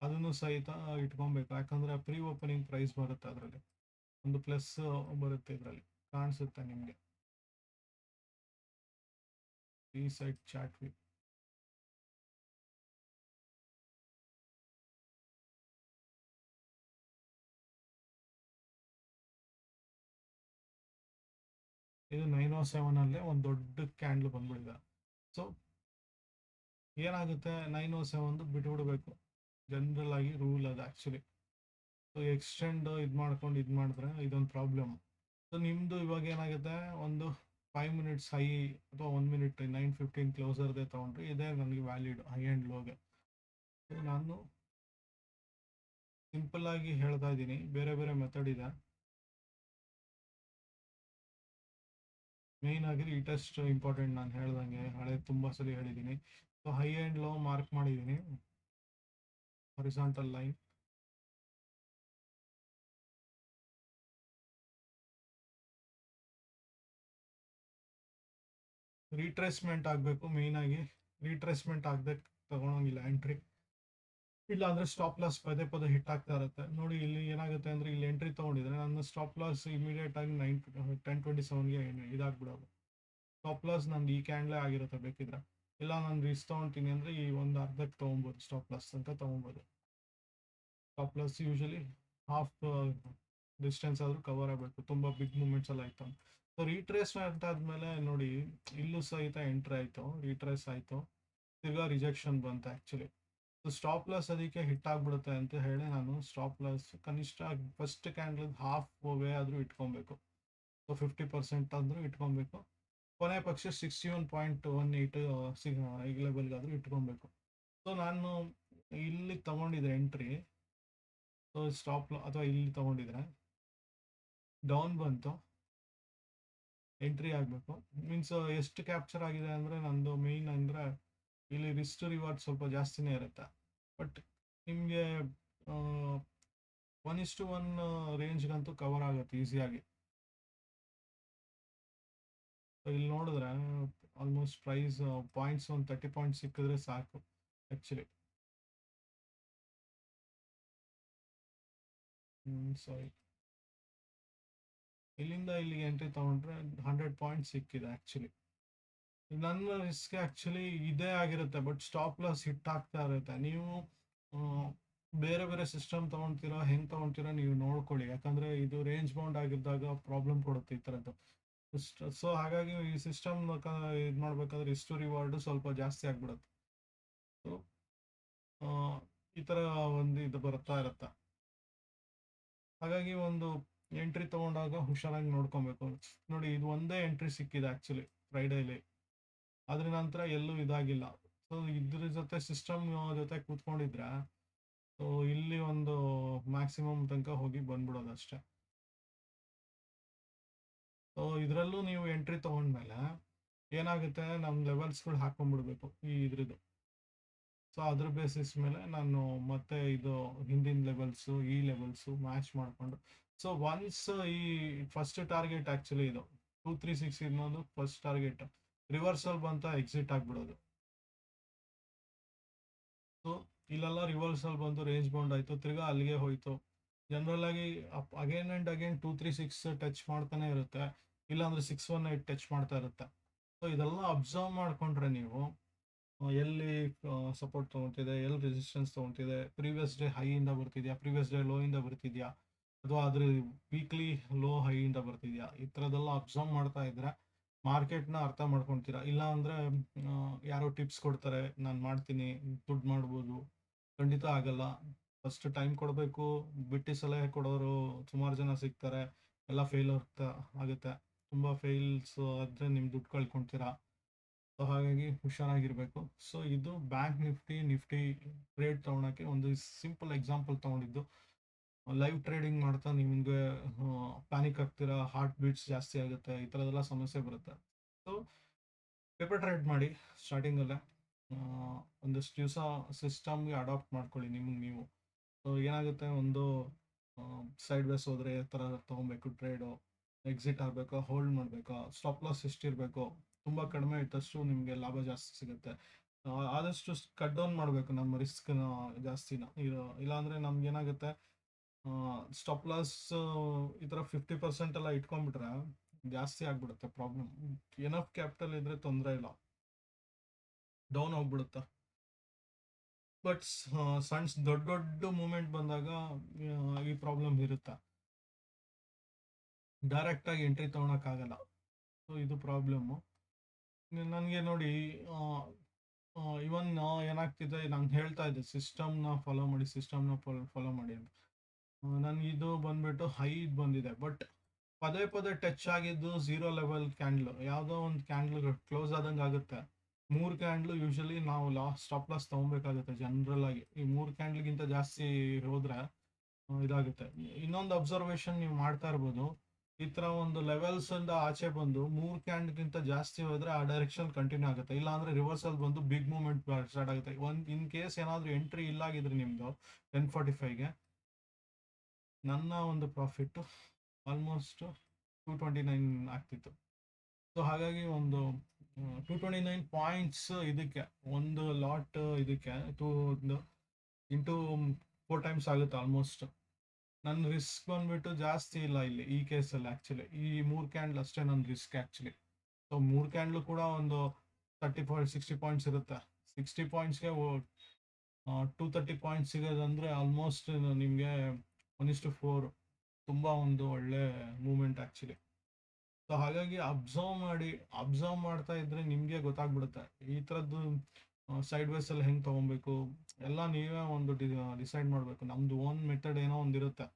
ಅದನ್ನು ಸಹಿತ ಇಟ್ಕೊಬೇಕು. ಯಾಕಂದರೆ ಪ್ರೀ ಓಪನಿಂಗ್ ಪ್ರೈಸ್ ಬರುತ್ತೆ, ಅದರಲ್ಲಿ ಒಂದು ಪ್ಲಸ್ ಬರುತ್ತೆ, ಇದರಲ್ಲಿ ಕಾಣಿಸುತ್ತೆ ನಿಮಗೆ. ಈ ಸೈಡ್ ಚಾಟ್ ವಿ ಇದು 907 ಒಂದು ದೊಡ್ಡ ಕ್ಯಾಂಡ್ಲ್ ಬಂದ್ಬಿಟ್ಟಿದೆ. ಸೊ ಏನಾಗುತ್ತೆ, 907 ಬಿಟ್ಬಿಡ್ಬೇಕು, ಜನರಲ್ ಆಗಿ ರೂಲ್ ಅದು ಆ್ಯಕ್ಚುಲಿ. ಸೊ ಎಕ್ಸ್ಟೆಂಡ್ ಇದು ಮಾಡ್ಕೊಂಡು ಇದು ಮಾಡಿದ್ರೆ ಇದೊಂದು ಪ್ರಾಬ್ಲಮ್. ಸೊ ನಿಮ್ಮದು ಇವಾಗ ಏನಾಗುತ್ತೆ, ಒಂದು 5 ಮಿನಿಟ್ಸ್ ಹೈ ಅಥವಾ 1 ಮಿನಿಟ್ 9:15 ಕ್ಲೋಸರ್ದೇ ತೊಗೊಂಡ್ರೆ ಇದೇ ನನಗೆ ವ್ಯಾಲಿಡ್ ಹೈ ಆ್ಯಂಡ್ ಲೋಗೆ. ನಾನು ಸಿಂಪಲ್ ಆಗಿ ಹೇಳ್ತಾ ಇದ್ದೀನಿ, ಬೇರೆ ಬೇರೆ ಮೆಥಡ್ ಇದೆ. ಮೇಯ್ನ್ ಆಗಿ ಈ ಟೆಸ್ಟ್ ಇಂಪಾರ್ಟೆಂಟ್, ನಾನು ಹೇಳ್ದಂಗೆ ಹಳೆ ತುಂಬ ಸಲ ಹೇಳಿದ್ದೀನಿ. So high and low mark ಮಾಡಿದ್ದೀನಿ, ಹಾರಿಸಾಂಟಲ್ ಲೈನ್. ರೀಟ್ರೇಸ್ಮೆಂಟ್ ಆಗಬೇಕು ಮೇಯ್ನಾಗಿ. ರೀಟ್ರೇಸ್ಮೆಂಟ್ ಆಗದೆ ತಗೊಳಂಗಿಲ್ಲ ಎಂಟ್ರಿ, ಇಲ್ಲ ಅಂದರೆ ಸ್ಟಾಪ್ ಲಾಸ್ ಪದೇ ಪದೇ ಹಿಟ್ ಆಗ್ತಾ ಇರುತ್ತೆ. ನೋಡಿ ಇಲ್ಲಿ ಏನಾಗುತ್ತೆ ಅಂದರೆ, ಇಲ್ಲಿ ಎಂಟ್ರಿ ತೊಗೊಂಡಿದ್ರೆ ನನ್ನ ಸ್ಟಾಪ್ ಲಾಸ್ ಇಮಿಡಿಯೇಟ್ ಆಗಿ 10:27ಗೆ ಇದಾಗ್ಬಿಡೋದು. ಸ್ಟಾಪ್ ಲಾಸ್ ನಂದು ಈ ಕ್ಯಾಂಡ್ಲೇ ಆಗಿರುತ್ತೆ ಬೇಕಿದ್ರೆ. ಇಲ್ಲ ನಾನು ರಿಸ್ಕ್ ತೊಗೊತೀನಿ ಅಂದರೆ ಈ ಒಂದು ಅರ್ಧಕ್ಕೆ ತೊಗೊಬೋದು, ಸ್ಟಾಪ್ ಲಾಸ್ ಅಂತ ತೊಗೊಬೋದು. Stop loss usually half distance ಆದರೂ ಕವರ್ ಆಗಬೇಕು, ತುಂಬ ಬಿಗ್ ಮೂಮೆಂಟ್ಸ್ ಎಲ್ಲ ಆಯಿತು. ಸೊ ರೀಟ್ರೇಸ್ಮೆಂಟ್ ಆದಮೇಲೆ ನೋಡಿ ಇಲ್ಲೂ ಸಹಿತ ಎಂಟ್ರಿ ಆಯಿತು, ರೀಟ್ರೇಸ್ ಆಯಿತು, ತಿರ್ಗಾ ರಿಜೆಕ್ಷನ್ ಬಂತು ಆ್ಯಕ್ಚುಲಿ. ಸೊ ಸ್ಟಾಪ್ ಲಾಸ್ ಅದಕ್ಕೆ ಹಿಟ್ ಆಗಿಬಿಡುತ್ತೆ ಅಂತ ಹೇಳಿ ನಾನು ಸ್ಟಾಪ್ ಲಾಸ್ ಕನಿಷ್ಠ ಫಸ್ಟ್ ಕ್ಯಾಂಡಲ್ ಹಾಫ್ ವೇ ಆದರೂ ಇಟ್ಕೊಬೇಕು. ಸೊ 50% ಆದರೂ ಇಟ್ಕೊಬೇಕು, ಕೊನೆ ಪಕ್ಷ 61.18 ಈ ಲೆವೆಲ್ಗಾದರೂ ಇಟ್ಕೊಬೇಕು. ಸೊ ನಾನು ಇಲ್ಲಿ ತೊಗೊಂಡಿದ್ದೆ ಎಂಟ್ರಿ, ಸೊ ಸ್ಟಾಪ್ ಅಥವಾ ಇಲ್ಲಿ ತೊಗೊಂಡಿದ್ರೆ ಡೌನ್ ಬಂತು, ಎಂಟ್ರಿ ಆಗಬೇಕು. ಮೀನ್ಸ್ ಎಷ್ಟು ಕ್ಯಾಪ್ಚರ್ ಆಗಿದೆ ಅಂದರೆ ನಂದು ಮೇಯ್ನ್ ಅಂದರೆ ಇಲ್ಲಿ ರಿಸ್ಕ್ ಟು ರಿವಾರ್ಡ್ ಸ್ವಲ್ಪ ಜಾಸ್ತಿನೇ ಇರುತ್ತೆ. ಬಟ್ ನಿಮಗೆ 1:1 ರೇಂಜ್ಗಂತೂ ಕವರ್ ಆಗುತ್ತೆ ಈಸಿಯಾಗಿ. ಇಲ್ಲಿ ನೋಡಿದ್ರೆ ಆಲ್ಮೋಸ್ಟ್ ಪ್ರೈಸ್ ಪಾಯಿಂಟ್ಸ್ ಒಂದು 30 ಪಾಯಿಂಟ್ಸ್ ಸಿಕ್ಕಿದ್ರೆ ಸಾಕು ಆ್ಯಕ್ಚುಲಿ. ಸಾರಿ, ಇಲ್ಲಿಂದ ಇಲ್ಲಿಗೆ ಎಂಟ್ರಿ ತೊಗೊಂಡ್ರೆ 100 ಪಾಯಿಂಟ್ಸ್ ಸಿಕ್ಕಿದೆ ಆ್ಯಕ್ಚುಲಿ. ನನ್ನ ರಿಸ್ಕ್ ಆ್ಯಕ್ಚುಲಿ ಇದೇ ಆಗಿರುತ್ತೆ, ಬಟ್ ಸ್ಟಾಪ್ ಲಾಸ್ ಹಿಟ್ ಆಗ್ತಾ ಇರುತ್ತೆ. ನೀವು ಬೇರೆ ಬೇರೆ ಸಿಸ್ಟಮ್ ತೊಗೊಳ್ತೀರೋ ಹೆಂಗೆ ತೊಗೊಳ್ತೀರೋ ನೀವು ನೋಡ್ಕೊಳ್ಳಿ, ಯಾಕಂದರೆ ಇದು ರೇಂಜ್ ಬೌಂಡ್ ಆಗಿದ್ದಾಗ ಪ್ರಾಬ್ಲಮ್ ಕೊಡುತ್ತೆ ಈ ಥರದ್ದು. ಸೊ ಹಾಗಾಗಿ ಈ ಸಿಸ್ಟಮ್ ಇದು ಮಾಡ್ಬೇಕಾದ್ರೆ ರಿಸ್ಕ್ ಟು ರಿವಾರ್ಡು ಸ್ವಲ್ಪ ಜಾಸ್ತಿ ಆಗಿಬಿಡುತ್ತೆ. ಸೊ ಈ ಥರ ಒಂದು ಇದು ಬರ್ತಾ ಇರುತ್ತೆ. ಹಾಗಾಗಿ ಒಂದು ಎಂಟ್ರಿ ತೊಗೊಂಡಾಗ ಹುಷಾರಾಗಿ ನೋಡ್ಕೊಬೇಕು. ನೋಡಿ ಇದು ಒಂದೇ ಎಂಟ್ರಿ ಸಿಕ್ಕಿದೆ ಆ್ಯಕ್ಚುಲಿ ಫ್ರೈಡೇಲಿ, ಅದ್ರ ನಂತರ ಎಲ್ಲೂ ಇದಾಗಿಲ್ಲ. ಸೊ ಇದ್ರ ಜೊತೆ ಸಿಸ್ಟಮ್ ಜೊತೆ ಕೂತ್ಕೊಂಡಿದ್ರೆ ಸೊ ಇಲ್ಲಿ ಒಂದು ಮ್ಯಾಕ್ಸಿಮಮ್ ತನಕ ಹೋಗಿ ಬಂದ್ಬಿಡೋದು ಅಷ್ಟೇ. ಸೊ ಇದರಲ್ಲೂ ನೀವು ಎಂಟ್ರಿ ತೊಗೊಂಡ್ಮೇಲೆ ಏನಾಗುತ್ತೆ, ನಮ್ಮ ಲೆವೆಲ್ಸ್ಗಳು ಹಾಕೊಂಡ್ಬಿಡ್ಬೇಕು ಈ ಇದ್ರದ್ದು. ಸೊ ಅದ್ರ ಬೇಸಿಸ್ ಮೇಲೆ ನಾನು ಮತ್ತೆ ಇದು ಹಿಂದಿನ ಲೆವೆಲ್ಸು ಈ ಲೆವೆಲ್ಸು ಮ್ಯಾಚ್ ಮಾಡಿಕೊಂಡು, ಸೊ ಒನ್ಸ್ ಈ ಫಸ್ಟ್ ಟಾರ್ಗೆಟ್ ಆ್ಯಕ್ಚುಲಿ ಇದು 236 ಇನ್ನೊಂದು ಫಸ್ಟ್ ಟಾರ್ಗೆಟ್ ರಿವರ್ಸಲ್ ಬಂತ ಎಕ್ಸಿಟ್ ಆಗಿಬಿಡೋದು. ಸೊ ಇಲ್ಲೆಲ್ಲ ರಿವರ್ಸಲ್ ಬಂತು, ರೇಂಜ್ ಬೌಂಡ್ ಆಯಿತು, ತಿರ್ಗಾ ಅಲ್ಲಿಗೆ ಹೋಯಿತು. ಜನರಲ್ ಆಗಿ ಅಗೇನ್ ಆ್ಯಂಡ್ ಅಗೇನ್ 236 ಟಚ್ ಮಾಡ್ತಾನೆ ಇರುತ್ತೆ, ಇಲ್ಲಾಂದರೆ 618 ಟಚ್ ಮಾಡ್ತಾ ಇರುತ್ತೆ. ಸೊ ಇದೆಲ್ಲ ಅಬ್ಸರ್ವ್ ಮಾಡಿಕೊಂಡ್ರೆ ನೀವು ಎಲ್ಲಿ ಸಪೋರ್ಟ್ ತೊಗೊತಿದೆ, ಎಲ್ಲಿ ರೆಸಿಸ್ಟೆನ್ಸ್ ತೊಗೊತಿದೆ, ಪ್ರೀವಿಯಸ್ ಡೇ ಹೈಯಿಂದ ಬರ್ತಿದೆಯಾ, ಪ್ರೀವಿಯಸ್ ಡೇ ಲೋಯಿಂದ ಬರ್ತಿದೆಯಾ, ಅಥವಾ ಅದ್ರ ವೀಕ್ಲಿ ಲೋ ಹೈಯಿಂದ ಬರ್ತಿದೆಯಾ, ಈ ಥರದ್ದೆಲ್ಲ ಅಬ್ಸರ್ವ್ ಮಾಡ್ತಾ ಇದ್ರೆ ಮಾರ್ಕೆಟ್ನ ಅರ್ಥ ಮಾಡ್ಕೊತೀರಾ. ಇಲ್ಲ ಅಂದರೆ ಯಾರೋ ಟಿಪ್ಸ್ ಕೊಡ್ತಾರೆ, ನಾನು ಮಾಡ್ತೀನಿ ದುಡ್ಡು ಮಾಡ್ಬೋದು, ಖಂಡಿತ ಆಗಲ್ಲ. ಫಸ್ಟ್ ಟೈಮ್ ಕೊಡಬೇಕು, ಬಿಟ್ಟು ಸಲಹೆ ಕೊಡೋರು ಸುಮಾರು ಜನ ಸಿಗ್ತಾರೆ, ಎಲ್ಲ ಫೇಲ್ ಆಗುತ್ತೆ. ತುಂಬ ಫೇಲ್ಸ್ ಆದರೆ ನಿಮ್ಮ ದುಡ್ಡು ಕಳ್ಕೊತೀರಾ. ಸೊ ಹಾಗಾಗಿ ಹುಷಾರಾಗಿರಬೇಕು. ಸೊ ಇದು ಬ್ಯಾಂಕ್ ನಿಫ್ಟಿ ಟ್ರೇಡ್ ತೊಗೊಳಕ್ಕೆ ಒಂದು ಸಿಂಪಲ್ ಎಕ್ಸಾಂಪಲ್ ತೊಗೊಂಡಿದ್ದು. ಲೈವ್ ಟ್ರೇಡಿಂಗ್ ಮಾಡ್ತಾ ನಿಮಗೆ ಪ್ಯಾನಿಕ್ ಆಗ್ತೀರಾ, ಹಾರ್ಟ್ ಬೀಟ್ಸ್ ಜಾಸ್ತಿ ಆಗುತ್ತೆ, ಈ ಥರದ್ದೆಲ್ಲ ಸಮಸ್ಯೆ ಬರುತ್ತೆ. ಸೊ ಪೇಪರ್ ಟ್ರೇಡ್ ಮಾಡಿ ಸ್ಟಾರ್ಟಿಂಗಲ್ಲೇ ಒಂದಷ್ಟು ದಿವಸ ಸಿಸ್ಟಮ್ಗೆ ಅಡಾಪ್ಟ್ ಮಾಡ್ಕೊಳ್ಳಿ ನಿಮಗೆ ನೀವು. ಸೊ ಏನಾಗುತ್ತೆ, ಒಂದು ಸೈಡ್ ವೇಸ್ ಹೋದರೆ ಈ ಥರ ತೊಗೊಬೇಕು ಟ್ರೇಡು, ಎಕ್ಸಿಟ್ ಆಗಬೇಕಾ, ಹೋಲ್ಡ್ ಮಾಡಬೇಕಾ, ಸ್ಟಾಪ್ ಲಾಸ್ ಎಷ್ಟಿರಬೇಕು, ತುಂಬ ಕಡಿಮೆ ಇದ್ದಷ್ಟು ನಿಮಗೆ ಲಾಭ ಜಾಸ್ತಿ ಸಿಗುತ್ತೆ. ಆದಷ್ಟು ಕಟ್ ಡೌನ್ ಮಾಡಬೇಕು ನಮ್ಮ ರಿಸ್ಕ್ನ ಜಾಸ್ತಿನ. ಇಲ್ಲಾಂದರೆ ನಮ್ಗೆ ಏನಾಗುತ್ತೆ, ಸ್ಟಾಪ್ ಲಾಸ್ ಈ ಥರ 50% ಎಲ್ಲ ಇಟ್ಕೊಂಡ್ಬಿಟ್ರೆ ಜಾಸ್ತಿ ಆಗಿಬಿಡುತ್ತೆ ಪ್ರಾಬ್ಲಮ್. ಎನಫ್ ಕ್ಯಾಪಿಟಲ್ ಇದ್ದರೆ ತೊಂದರೆ ಇಲ್ಲ, ಡೌನ್ ಹೋಗ್ಬಿಡುತ್ತೆ. ಬಟ್ ಸಣ್ಣ ದೊಡ್ಡ ಮೂಮೆಂಟ್ ಬಂದಾಗ ಈ ಪ್ರಾಬ್ಲಮ್ ಇರುತ್ತೆ, ಡೈರೆಕ್ಟಾಗಿ ಎಂಟ್ರಿ ತೊಗೊಳಕ್ಕಾಗಲ್ಲ. ಸೊ ಇದು ಪ್ರಾಬ್ಲಮ್ಮು ನನಗೆ. ನೋಡಿ ಇವನ್ ಏನಾಗ್ತಿದೆ, ನಾನು ಹೇಳ್ತಾ ಇದ್ದೆ ಸಿಸ್ಟಮ್ನ ಫಾಲೋ ಮಾಡಿ ಅಂತ. ನನಗಿದು ಬಂದ್ಬಿಟ್ಟು ಹೈ ಬಂದಿದೆ, ಬಟ್ ಪದೇ ಪದೇ ಟಚ್ ಆಗಿದ್ದು 0 ಲೆವೆಲ್ ಕ್ಯಾಂಡ್ಲು, ಯಾವುದೋ ಒಂದು ಕ್ಯಾಂಡ್ಲ್ ಕ್ಲೋಸ್ ಆದಂಗೆ ಆಗುತ್ತೆ. 3 ಕ್ಯಾಂಡ್ಲು ಯೂಶಲಿ ನಾವು ಸ್ಟಾಪ್ ಲಾಸ್ ತೊಗೊಬೇಕಾಗುತ್ತೆ ಜನರಲ್ ಆಗಿ. ಈ 3 ಕ್ಯಾಂಡ್ಲ್ಗಿಂತ ಜಾಸ್ತಿ ಹೋದರೆ ಇದಾಗುತ್ತೆ. ಇನ್ನೊಂದು ಅಬ್ಸರ್ವೇಷನ್ ನೀವು ಮಾಡ್ತಾ ಇರ್ಬೋದು, ಈ ತರ ಒಂದು ಲೆವೆಲ್ಸ್ ಇಂದ ಆಚೆ ಬಂದು 3 ಕ್ಯಾಂಡ್ಗಿಂತ ಜಾಸ್ತಿ ಹೋದ್ರೆ ಆ ಡೈರೆಕ್ಷನ್ ಕಂಟಿನ್ಯೂ ಆಗುತ್ತೆ. ಇಲ್ಲ ಅಂದ್ರೆ ರಿವರ್ಸಲ್ ಬಂದು ಬಿಗ್ ಮೂವ್ಮೆಂಟ್ ಸ್ಟಾರ್ಟ್ ಆಗುತ್ತೆ. ಇನ್ ಕೇಸ್ ಏನಾದ್ರು ಎಂಟ್ರಿ ಇಲ್ಲ ಆಗಿದ್ರೆ ನಿಮ್ದು 10:45ಗೆ ನನ್ನ ಒಂದು ಪ್ರಾಫಿಟ್ ಆಲ್ಮೋಸ್ಟ್ 229 ಆಗ್ತಿತ್ತು. ಸೊ ಹಾಗಾಗಿ ಒಂದು 229 ಪಾಯಿಂಟ್ಸ್ ಇದಕ್ಕೆ ಒಂದು ಲಾಟ್ ಇದಕ್ಕೆ ಒಂದು ಇಂಟು 4 ಟೈಮ್ಸ್ ಆಗುತ್ತೆ ಆಲ್ಮೋಸ್ಟ್. ನನ್ನ ರಿಸ್ಕ್ ಬಂದ್ಬಿಟ್ಟು ಜಾಸ್ತಿ ಇಲ್ಲ ಇಲ್ಲಿ ಈ ಕೇಸಲ್ಲಿ. ಆ್ಯಕ್ಚುಲಿ ಈ 3 ಕ್ಯಾಂಡ್ಲ್ ಅಷ್ಟೇ ನನ್ನ ರಿಸ್ಕ್ ಆ್ಯಕ್ಚುಲಿ. ಸೊ 3 ಕ್ಯಾಂಡ್ಲು ಕೂಡ ಒಂದು 60 ಪಾಯಿಂಟ್ಸ್ ಇರುತ್ತೆ. 60 ಪಾಯಿಂಟ್ಸ್ಗೆ 230 ಪಾಯಿಂಟ್ಸ್ ಸಿಗೋದಂದ್ರೆ ಆಲ್ಮೋಸ್ಟ್ ನಿಮಗೆ 1:4 ತುಂಬ ಒಂದು ಒಳ್ಳೆ ಮೂಮೆಂಟ್ ಆ್ಯಕ್ಚುಲಿ. ಸೊ ಹಾಗಾಗಿ ಅಬ್ಸರ್ವ್ ಮಾಡ್ತಾ ಇದ್ರೆ ನಿಮಗೆ ಗೊತ್ತಾಗ್ಬಿಡುತ್ತೆ ಈ ಥರದ್ದು ಸೈಡ್ ವೇಸಲ್ಲಿ ಹೆಂಗೆ ತೊಗೊಬೇಕು ಎಲ್ಲ ನೀವೇ ಒಂದು ಡಿಸೈಡ್ ಮಾಡಬೇಕು. ನಮ್ದು ಓನ್ ಮೆಥಡ್ ಏನೋ ಒಂದು ಇರುತ್ತೆ,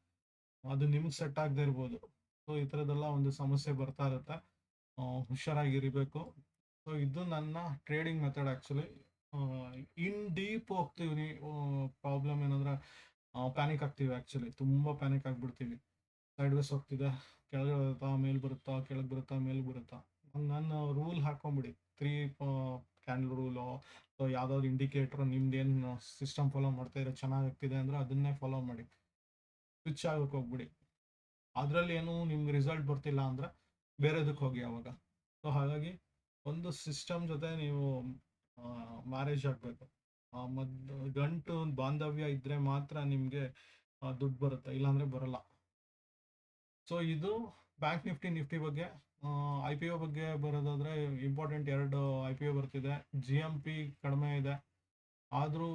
ಅದು ನಿಮ್ಗೆ ಸೆಟ್ ಆಗದೆ ಇರ್ಬೋದು. ಸೊ ಈ ಥರದ್ದೆಲ್ಲ ಒಂದು ಸಮಸ್ಯೆ ಬರ್ತಾ ಇರುತ್ತೆ, ಹುಷಾರಾಗಿರಬೇಕು. ಸೊ ಇದು ನನ್ನ ಟ್ರೇಡಿಂಗ್ ಮೆಥಡ್ ಆ್ಯಕ್ಚುಲಿ. ಇನ್ ಡೀಪ್ ಹೋಗ್ತೀವಿ, ಪ್ರಾಬ್ಲಮ್ ಏನಂದ್ರೆ ಪ್ಯಾನಿಕ್ ಆಗ್ತೀವಿ ಆ್ಯಕ್ಚುಲಿ, ತುಂಬ ಪ್ಯಾನಿಕ್ ಆಗಿಬಿಡ್ತೀವಿ. ಸೈಡ್ ವೇಸ್ ಹೋಗ್ತಿದೆ, ಕೆಳಗೆ ಬರುತ್ತಾ ಮೇಲ್ ಬರುತ್ತಾ, ಕೆಳಗೆ ಬರುತ್ತಾ ಮೇಲ್ ಬರುತ್ತಾ. ನಾನು ರೂಲ್ ಹಾಕೊಂಬಿಡಿ, 3 ಕ್ಯಾಂಡಲ್ ರೂಲು. ಸೊ ಯಾವುದಾದ್ರು ಇಂಡಿಕೇಟ್ರ್ ನಿಮ್ದೇನು ಸಿಸ್ಟಮ್ ಫಾಲೋ ಮಾಡ್ತಾ ಇರೋ ಚೆನ್ನಾಗಾಗ್ತಿದೆ ಅಂದರೆ ಅದನ್ನೇ ಫಾಲೋ ಮಾಡಿ, ಸ್ವಿಚ್ ಆಗೋಕೆ ಹೋಗ್ಬಿಡಿ. ಅದರಲ್ಲಿ ಏನು ನಿಮ್ಗೆ ರಿಸಲ್ಟ್ ಬರ್ತಿಲ್ಲ ಅಂದರೆ ಬೇರೆದಕ್ಕೆ ಹೋಗಿ ಅವಾಗ. ಸೊ ಹಾಗಾಗಿ ಒಂದು ಸಿಸ್ಟಮ್ ಜೊತೆ ನೀವು ಮ್ಯಾರೇಜ್ ಆಗಬೇಕು. ಗಂಟು ಬಾಂಧವ್ಯ ಇದ್ದರೆ ಮಾತ್ರ ನಿಮಗೆ ದುಡ್ಡು ಬರುತ್ತೆ, ಇಲ್ಲಾಂದರೆ ಬರಲ್ಲ. ಸೊ ಇದು ಬ್ಯಾಂಕ್ ನಿಫ್ಟಿ ಬಗ್ಗೆ. IPO ಬಗ್ಗೆ ಬರೋದಾದ್ರೆ ಇಂಪಾರ್ಟೆಂಟ್ 2 IPO ಬರ್ತಿದೆ. GMP ಕಡಿಮೆ ಇದೆ, ಆದರೂ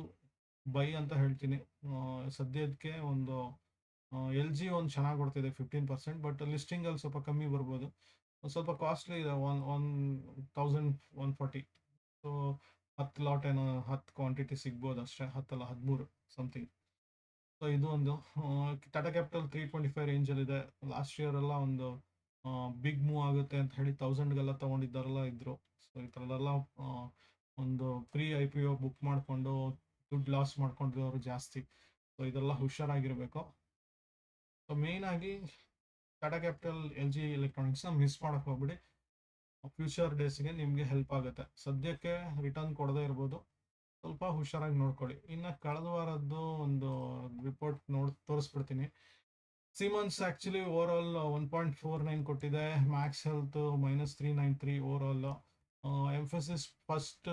ಬೈ ಅಂತ ಹೇಳ್ತೀನಿ. ಸದ್ಯಕ್ಕೆ ಒಂದು LG ಒಂದು ಚೆನ್ನಾಗಿ ಕೊಡ್ತಿದೆ 15%, ಬಟ್ ಲಿಸ್ಟಿಂಗಲ್ಲಿ ಸ್ವಲ್ಪ ಕಮ್ಮಿ ಬರ್ಬೋದು. ಸ್ವಲ್ಪ ಕಾಸ್ಟ್ಲಿ ಇದೆ, 1140. ಸೊ 10 ಲಾಟ್ ಏನೋ 10 ಕ್ವಾಂಟಿಟಿ ಸಿಗ್ಬೋದು ಅಷ್ಟೇ, 10 ಅಲ್ಲ 13 ಸಮಥಿಂಗ್. ಸೊ ಇದು ಒಂದು ಟಾಟಾ ಕ್ಯಾಪಿಟಲ್ 325 ರೇಂಜಲ್ಲಿದೆ. ಲಾಸ್ಟ್ ಇಯರ್ ಎಲ್ಲ ಒಂದು ಬಿಗ್ ಮೂವ್ ಆಗುತ್ತೆ ಅಂತ ಹೇಳಿ 1000ಗೆಲ್ಲ ತೊಗೊಂಡಿದ್ದಾರೆಲ್ಲ ಇದ್ರು. ಸೊ ಈ ಥರದೆಲ್ಲ ಒಂದು ಪ್ರೀ IPO ಬುಕ್ ಮಾಡಿಕೊಂಡು ದುಡ್ಡು ಲಾಸ್ ಮಾಡ್ಕೊಂಡಿರೋರು ಜಾಸ್ತಿ. ಸೊ ಇದೆಲ್ಲ ಹುಷಾರಾಗಿರಬೇಕು. ಸೊ ಮೇಯ್ನಾಗಿ ಟಾಟಾ ಕ್ಯಾಪಿಟಲ್, LG ಎಲೆಕ್ಟ್ರಾನಿಕ್ಸ್ನ ಮಿಸ್ ಮಾಡೋಕ್ಕೆ ಹೋಗ್ಬಿಡಿ. ಫ್ಯೂಚರ್ ಡೇಸ್ಗೆ ನಿಮಗೆ ಹೆಲ್ಪ್ ಆಗುತ್ತೆ. ಸದ್ಯಕ್ಕೆ ರಿಟರ್ನ್ ಕೊಡದೇ ಇರ್ಬೋದು, ಸ್ವಲ್ಪ ಹುಷಾರಾಗಿ ನೋಡ್ಕೊಳ್ಳಿ. ಇನ್ನು ಕಳೆದ ವಾರದ್ದು ಒಂದು ರಿಪೋರ್ಟ್ ತೋರಿಸ್ಬಿಡ್ತೀನಿ. ಸಿಮನ್ಸ್ ಆ್ಯಕ್ಚುಲಿ ಓವರ್ ಆಲ್ 1.49 ಕೊಟ್ಟಿದೆ, Max Health -393 overall. Mphasis first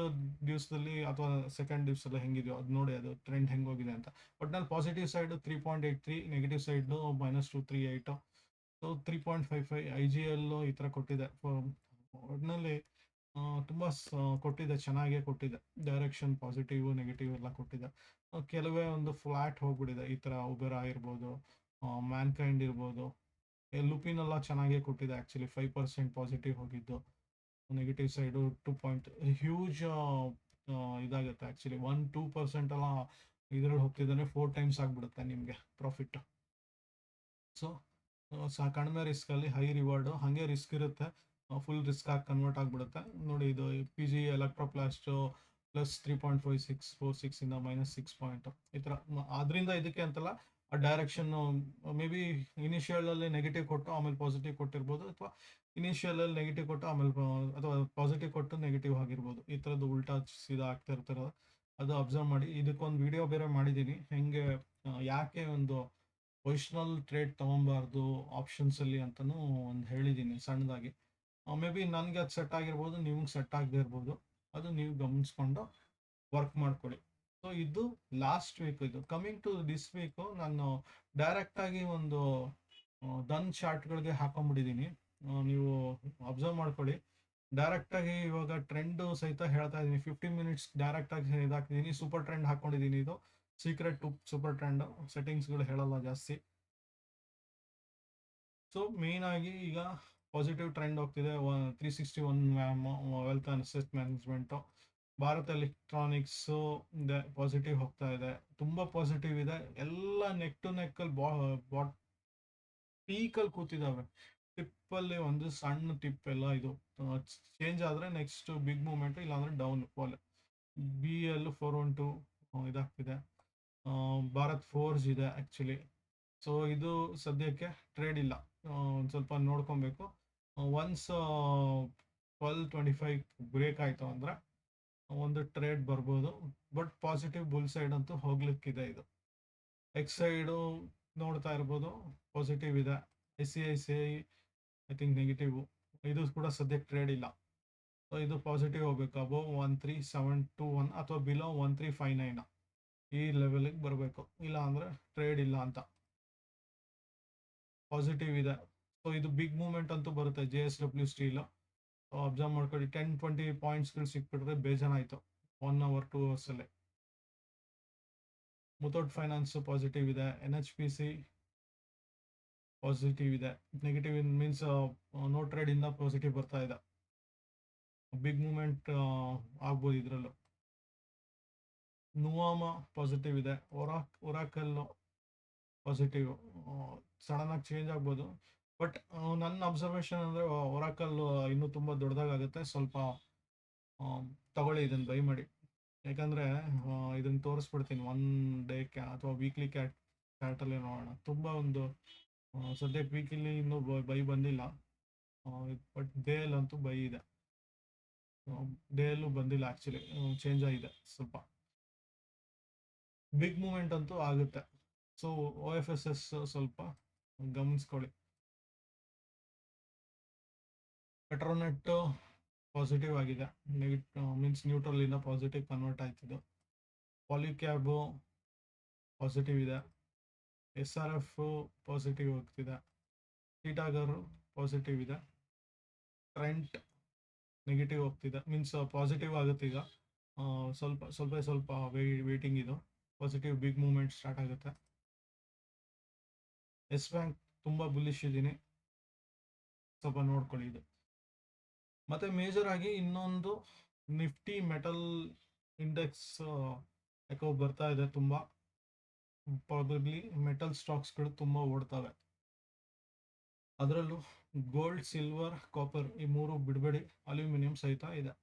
ದಿವಸದಲ್ಲಿ ಅಥವಾ ಸೆಕೆಂಡ್ ದಿವಸದಲ್ಲಿ ಹೆಂಗಿದೆಯೋ ಅದು ನೋಡಿ, ಅದು ಟ್ರೆಂಡ್ ಹೆಂಗೆ ಹೋಗಿದೆ ಅಂತ. ಒಟ್ನಲ್ಲಿ positive side 3.83, negative side -238. So 3.55 IGL ಈ ಥರ ಕೊಟ್ಟಿದೆ. ಒಟ್ಟಿನಲ್ಲಿ ತುಂಬ ಕೊಟ್ಟಿದೆ, ಚೆನ್ನಾಗೇ ಕೊಟ್ಟಿದೆ. ಡೈರೆಕ್ಷನ್ ಪಾಸಿಟಿವ್ ನೆಗೆಟಿವ್ ಎಲ್ಲ ಕೊಟ್ಟಿದೆ. ಕೆಲವೇ ಒಂದು ಫ್ಲಾಟ್ ಹೋಗ್ಬಿಟ್ಟಿದೆ, ಈ ಥರ ಉಬೆರಾ ಇರ್ಬೋದು, ಮ್ಯಾನ್ಕೈಂಡ್ ಇರ್ಬೋದು. ಲುಪಿನ್ ಎಲ್ಲ ಚೆನ್ನಾಗೇ ಕೊಟ್ಟಿದೆ ಆ್ಯಕ್ಚುಲಿ, 5% ಪಾಸಿಟಿವ್ ಹೋಗಿದ್ದು. ನೆಗೆಟಿವ್ ಸೈಡು 2 ಹ್ಯೂಜ್ ಇದಾಗುತ್ತೆ ಆ್ಯಕ್ಚುಲಿ. 1-2% ಎಲ್ಲ ಇದರಲ್ಲಿ ಹೋಗ್ತಿದ್ದಾನೆ, 4 ಟೈಮ್ಸ್ ಆಗಿಬಿಡುತ್ತೆ ನಿಮಗೆ ಪ್ರಾಫಿಟ್. ಸೊ ಕಡಿಮೆ ರಿಸ್ಕಲ್ಲಿ ಹೈ ರಿವಾರ್ಡು, ಹಾಗೆ ರಿಸ್ಕ್ ಇರುತ್ತೆ, ಫುಲ್ ರಿಸ್ಕ್ ಆಗಿ ಕನ್ವರ್ಟ್ ಆಗಿಬಿಡುತ್ತೆ. ನೋಡಿ, ಇದು PG ಎಲೆಕ್ಟ್ರೋಪ್ಲಾಸ್ಟು +3.5646 ಇಂದ -6 ಪಾಯಿಂಟ್ ಈ ಥರ. ಅದರಿಂದ ಇದಕ್ಕೆ ಅಂತಲ್ಲ, ಆ ಡೈರೆಕ್ಷನ್ನು ಮೇ ಬಿ ಇನಿಷಿಯಲಲ್ಲಿ ನೆಗೆಟಿವ್ ಕೊಟ್ಟು ಆಮೇಲೆ ಪಾಸಿಟಿವ್ ಕೊಟ್ಟಿರ್ಬೋದು, ಅಥವಾ ಇನಿಷಿಯಲಲ್ಲಿ ನೆಗೆಟಿವ್ ಕೊಟ್ಟು ಆಮೇಲೆ ಅಥವಾ ಪಾಸಿಟಿವ್ ಕೊಟ್ಟು ನೆಗೆಟಿವ್ ಆಗಿರ್ಬೋದು. ಈ ಥರದ್ದು ಉಲ್ಟಾ ಸೀದಾ ಆಗ್ತಾ ಇರ್ತಾರೆ, ಅದು ಅಬ್ಸರ್ವ್ ಮಾಡಿ. ಇದಕ್ಕೊಂದು ವಿಡಿಯೋ ಬೇರೆ ಮಾಡಿದ್ದೀನಿ, ಹೆಂಗೆ ಯಾಕೆ ಒಂದು ಪೊಸಿಷನಲ್ ಟ್ರೇಡ್ ತೊಗೊಬಾರ್ದು ಆಪ್ಷನ್ಸಲ್ಲಿ ಅಂತಲೂ ಒಂದು ಹೇಳಿದ್ದೀನಿ ಸಣ್ಣದಾಗಿ. ಮೇ ಬಿ ನನಗೆ ಅದು ಸೆಟ್ ಆಗಿರ್ಬೋದು, ನಿಮ್ಗೆ ಸೆಟ್ ಆಗದೆ ಇರ್ಬೋದು, ಅದು ನೀವು ಗಮನಿಸ್ಕೊಂಡು ವರ್ಕ್ ಮಾಡ್ಕೊಳ್ಳಿ. ಸೊ ಇದು ಲಾಸ್ಟ್ ವೀಕ್. ಇದು ಕಮಿಂಗ್ ಟು ದಿಸ್ ವೀಕು ನಾನು ಡೈರೆಕ್ಟಾಗಿ ಒಂದು ಡನ್ ಚಾರ್ಟ್ಗಳಿಗೆ ಹಾಕೊಂಡ್ಬಿಟ್ಟಿದ್ದೀನಿ. ನೀವು ಅಬ್ಸರ್ವ್ ಮಾಡ್ಕೊಳ್ಳಿ. ಡೈರೆಕ್ಟಾಗಿ ಇವಾಗ ಟ್ರೆಂಡು ಸಹಿತ ಹೇಳ್ತಾ ಇದ್ದೀನಿ, 15 ಮಿನಿಟ್ಸ್ ಡೈರೆಕ್ಟಾಗಿ ಇದಾಕಿದ್ದೀನಿ. ಸೂಪರ್ ಟ್ರೆಂಡ್ ಹಾಕ್ಕೊಂಡಿದ್ದೀನಿ, ಇದು ಸೀಕ್ರೆಟ್ ಸೂಪರ್ ಟ್ರೆಂಡು, ಸೆಟ್ಟಿಂಗ್ಸ್ಗಳು ಹೇಳಲ್ಲ ಜಾಸ್ತಿ. ಸೊ ಮೇಯ್ನಾಗಿ ಈಗ ಪಾಸಿಟಿವ್ ಟ್ರೆಂಡ್ ಹೋಗ್ತಿದೆ. 361 wealth and asset management. Bharat electronics ಇದೆ, ಪಾಸಿಟಿವ್ ಹೋಗ್ತಾ ಇದೆ, ತುಂಬ ಪಾಸಿಟಿವ್ ಇದೆ. ಎಲ್ಲ ನೆಕ್ ಟು ನೆಕ್ಕಲ್ಲಿ ಪೀಕಲ್ಲಿ ಕೂತಿದ್ದಾವೆ. ಟಿಪ್ಪಲ್ಲಿ ಒಂದು ಸಣ್ಣ ಟಿಪ್ ಎಲ್ಲ ಇದು ಚೇಂಜ್ ಆದರೆ ನೆಕ್ಸ್ಟ್ ಬಿಗ್ ಮೂಮೆಂಟ್, ಇಲ್ಲಾಂದರೆ ಡೌನ್ ಫಾಲ್. BL 412 ಇದಾಗ್ತಿದೆ. ಭಾರತ್ ಫೋರ್ಜ್ ಇದೆ ಆ್ಯಕ್ಚುಲಿ. ಸೊ ಇದು ಸದ್ಯಕ್ಕೆ ಟ್ರೇಡ್ ಇಲ್ಲ. ಒಂದು ಸ್ವಲ್ಪ ನೋಡ್ಕೊಬೇಕು. ಒನ್ಸ್ 12-25 ಬ್ರೇಕ್ ಆಯಿತು ಅಂದರೆ ಒಂದು ಟ್ರೇಡ್ ಬರ್ಬೋದು. ಬಟ್ ಪಾಸಿಟಿವ್ ಬುಲ್ ಸೈಡ್ ಅಂತೂ ಹೋಗ್ಲಿಕ್ಕಿದೆ ಇದು. ಎಕ್ಸ್ ಸೈಡು ನೋಡ್ತಾ ಇರ್ಬೋದು, ಪಾಸಿಟಿವ್ ಇದೆ. ICICI I think negative. ಇದು ಕೂಡ ಸದ್ಯಕ್ಕೆ ಟ್ರೇಡ್ ಇಲ್ಲ. ಸೊ ಇದು ಪಾಸಿಟಿವ್ ಹೋಗ್ಬೇಕು, ಅಬೋವ್ 13,721 ಅಥವಾ ಬಿಲೋ 1359 ಈ ಲೆವೆಲಿಗೆ ಬರಬೇಕು. ಇಲ್ಲ ಅಂದರೆ ಟ್ರೇಡ್ ಇಲ್ಲ ಅಂತ. ಪಾಸಿಟಿವ್ ಇದೆ. ಸೊ ಇದು ಬಿಗ್ ಮೂವ್ಮೆಂಟ್ ಅಂತೂ ಬರುತ್ತೆ. JSW ಸ್ಟೀಲ್ ಅಬ್ಸರ್ವ್ ಮಾಡ್ಕೊಳ್ಳಿ. 10-20 ಪಾಯಿಂಟ್ಸ್ಗಳು ಸಿಕ್ಬಿಟ್ರೆ ಬೇಜಾನಾಯಿತು 1 hour 2 hours ಅಲ್ಲೇ. ಮುಥೂಟ್ ಫೈನಾನ್ಸ್ ಪಾಸಿಟಿವ್ ಇದೆ. NHPC ಪಾಸಿಟಿವ್ ಇದೆ. ನೆಗೆಟಿವ್ ಮೀನ್ಸ್ ನೋ ಟ್ರೇಡ್ ಇಂದ ಪಾಸಿಟಿವ್ ಬರ್ತಾ ಇದೆ. ಬಿಗ್ ಮೂವ್ಮೆಂಟ್ ಆಗ್ಬೋದು ಇದರಲ್ಲೂ. ನುವಾಮ ಪಾಸಿಟಿವ್ ಇದೆ. ಒರಾಕಲ್ ಪಾಸಿಟಿವ್, ಸಡನ್ ಆಗಿ ಚೇಂಜ್ ಆಗ್ಬೋದು. ಬಟ್ ನನ್ನ ಅಬ್ಸರ್ವೇಷನ್ ಅಂದರೆ ಒರಾಕಲ್ ಇನ್ನೂ ತುಂಬ ದೊಡ್ಡದಾಗುತ್ತೆ. ಸ್ವಲ್ಪ ತಗೊಳ್ಳಿ, ಇದನ್ನು ಬೈ ಮಾಡಿ. ಯಾಕಂದರೆ ಇದನ್ನು ತೋರಿಸ್ಬಿಡ್ತೀನಿ ಒನ್ ಡೇ ಅಥವಾ ವೀಕ್ಲಿ ಕ್ಯಾಟಲ್ಲಿ ನೋಡೋಣ. ತುಂಬ ಒಂದು ಸದ್ಯಕ್ಕೆ ವೀಕಲ್ಲಿ ಇನ್ನೂ ಬೈ ಬಂದಿಲ್ಲ. ಬಟ್ ಡೇಯಲ್ಲಂತೂ ಬೈ ಇದೆ. ಡೇಯಲ್ಲೂ ಬಂದಿಲ್ಲ, ಆ್ಯಕ್ಚುಲಿ ಚೇಂಜ್ ಆಗಿದೆ ಸ್ವಲ್ಪ. ಬಿಗ್ ಮೂವ್ಮೆಂಟ್ ಅಂತೂ ಆಗುತ್ತೆ. ಸೊ OFSS ಸ್ವಲ್ಪ ಗಮನಿಸ್ಕೊಳ್ಳಿ. ಪೆಟ್ರೋನೆಟ್ ಪಾಸಿಟಿವ್ ಆಗಿದೆ. ಮೀನ್ಸ್ ನ್ಯೂಟ್ರಲಿಂದ ಪಾಸಿಟಿವ್ ಕನ್ವರ್ಟ್ ಆಯ್ತಿದ್ದು. ಪಾಲಿಕ್ಯಾಬು ಪಾಸಿಟಿವ್ ಇದೆ. SRF ಪಾಸಿಟಿವ್ ಹೋಗ್ತಿದೆ. ಟೀಟಾಗರು ಪಾಸಿಟಿವ್ ಇದೆ. ಟ್ರೆಂಟ್ ನೆಗೆಟಿವ್ ಹೋಗ್ತಿದೆ. ಮೀನ್ಸ್ ಪಾಸಿಟಿವ್ ಆಗುತ್ತೆ ಈಗ. ಸ್ವಲ್ಪ ವೇಟಿಂಗ್ ಇದು. ಪಾಸಿಟಿವ್ ಬಿಗ್ ಮೂವ್ಮೆಂಟ್ ಸ್ಟಾರ್ಟ್ ಆಗುತ್ತೆ. ಎಸ್ ಬ್ಯಾಂಕ್ ತುಂಬ ಬುಲಿಶ್ ಇದ್ದೀನಿ, ಸ್ವಲ್ಪ ನೋಡ್ಕೊಳ್ಳಿ ಇದು. ಮತ್ತು ಮೇಜರ್ ಆಗಿ ಇನ್ನೊಂದು ನಿಫ್ಟಿ ಮೆಟಲ್ ಇಂಡೆಕ್ಸ್ ಯಾಕೋ ಬರ್ತಾ ಇದೆ. ತುಂಬ ಪ್ರಾಬಬ್ಲಿ ಮೆಟಲ್ ಸ್ಟಾಕ್ಸ್ಗಳು ತುಂಬ ಓಡ್ತವೆ. ಅದರಲ್ಲೂ ಗೋಲ್ಡ್, ಸಿಲ್ವರ್, ಕಾಪರ್ ಈ ಮೂರು ಬಿಡಬೇಡಿ. ಅಲ್ಯೂಮಿನಿಯಂ ಸಹಿತ ಇದೆ.